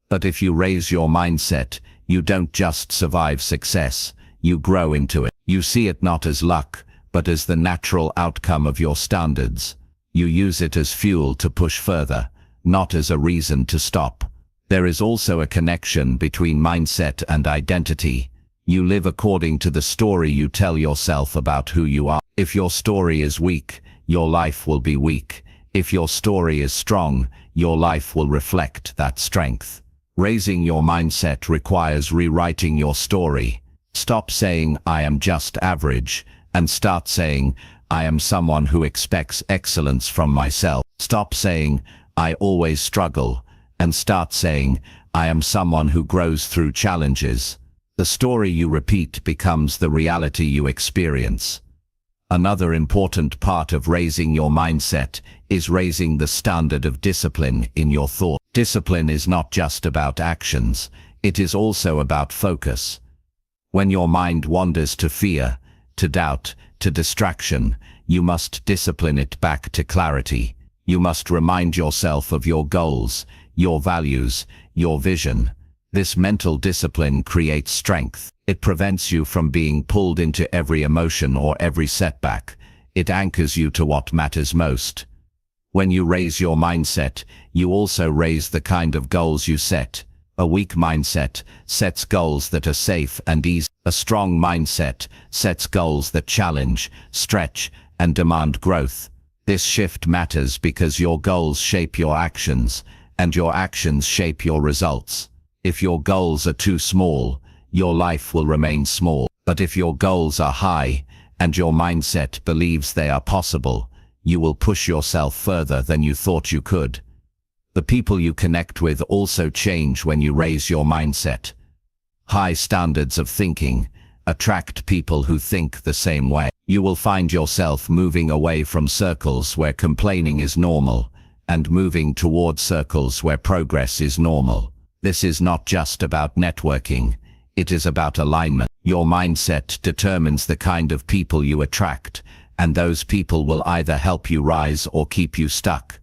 But if you raise your mindset, you don't just survive success, you grow into it. You see it not as luck, but as the natural outcome of your standards. You use it as fuel to push further, not as a reason to stop. There is also a connection between mindset and identity. You live according to the story you tell yourself about who you are. If your story is weak, your life will be weak. If your story is strong, your life will reflect that strength. Raising your mindset requires rewriting your story. Stop saying, "I am just average," and start saying, "I am someone who expects excellence from myself." Stop saying, "I always struggle," and start saying, "I am someone who grows through challenges." The story you repeat becomes the reality you experience. Another important part of raising your mindset is raising the standard of discipline in your thought. Discipline is not just about actions, it is also about focus. When your mind wanders to fear, to doubt, to distraction, you must discipline it back to clarity. You must remind yourself of your goals, your values, your vision. This mental discipline creates strength. It prevents you from being pulled into every emotion or every setback. It anchors you to what matters most. When you raise your mindset, you also raise the kind of goals you set. A weak mindset sets goals that are safe and easy. A strong mindset sets goals that challenge, stretch, and demand growth. This shift matters because your goals shape your actions, and your actions shape your results. If your goals are too small, your life will remain small. But if your goals are high, and your mindset believes they are possible, you will push yourself further than you thought you could. The people you connect with also change when you raise your mindset. High standards of thinking attract people who think the same way. You will find yourself moving away from circles where complaining is normal, and moving toward circles where progress is normal. This is not just about networking, it is about alignment. Your mindset determines the kind of people you attract, and those people will either help you rise or keep you stuck.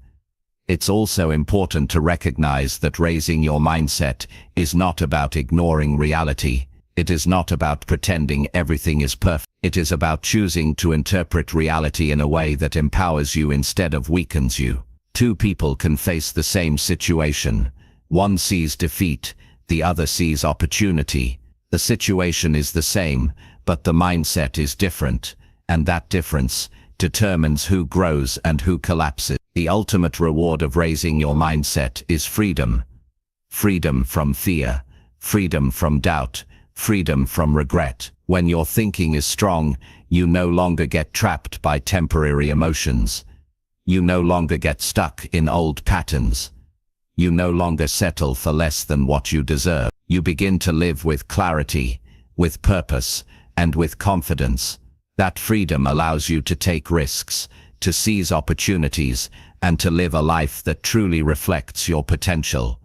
It's also important to recognize that raising your mindset is not about ignoring reality. It is not about pretending everything is perfect. It is about choosing to interpret reality in a way that empowers you instead of weakens you. Two people can face the same situation. One sees defeat, the other sees opportunity. The situation is the same, but the mindset is different, and that difference determines who grows and who collapses. The ultimate reward of raising your mindset is freedom. Freedom from fear, freedom from doubt, freedom from regret. When your thinking is strong, you no longer get trapped by temporary emotions. You no longer get stuck in old patterns. You no longer settle for less than what you deserve. You begin to live with clarity, with purpose, and with confidence. That freedom allows you to take risks, to seize opportunities, and to live a life that truly reflects your potential.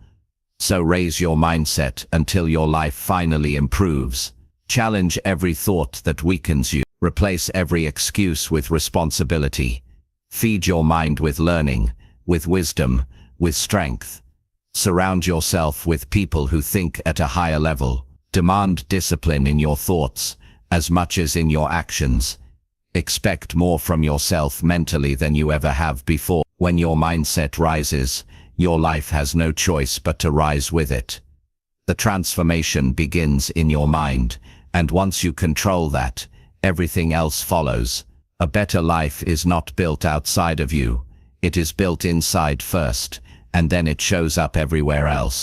So raise your mindset until your life finally improves. Challenge every thought that weakens you. Replace every excuse with responsibility. Feed your mind with learning, with wisdom, with strength. Surround yourself with people who think at a higher level. Demand discipline in your thoughts, as much as in your actions. Expect more from yourself mentally than you ever have before. When your mindset rises, your life has no choice but to rise with it. The transformation begins in your mind, and once you control that, everything else follows. A better life is not built outside of you. It is built inside first, and then it shows up everywhere else.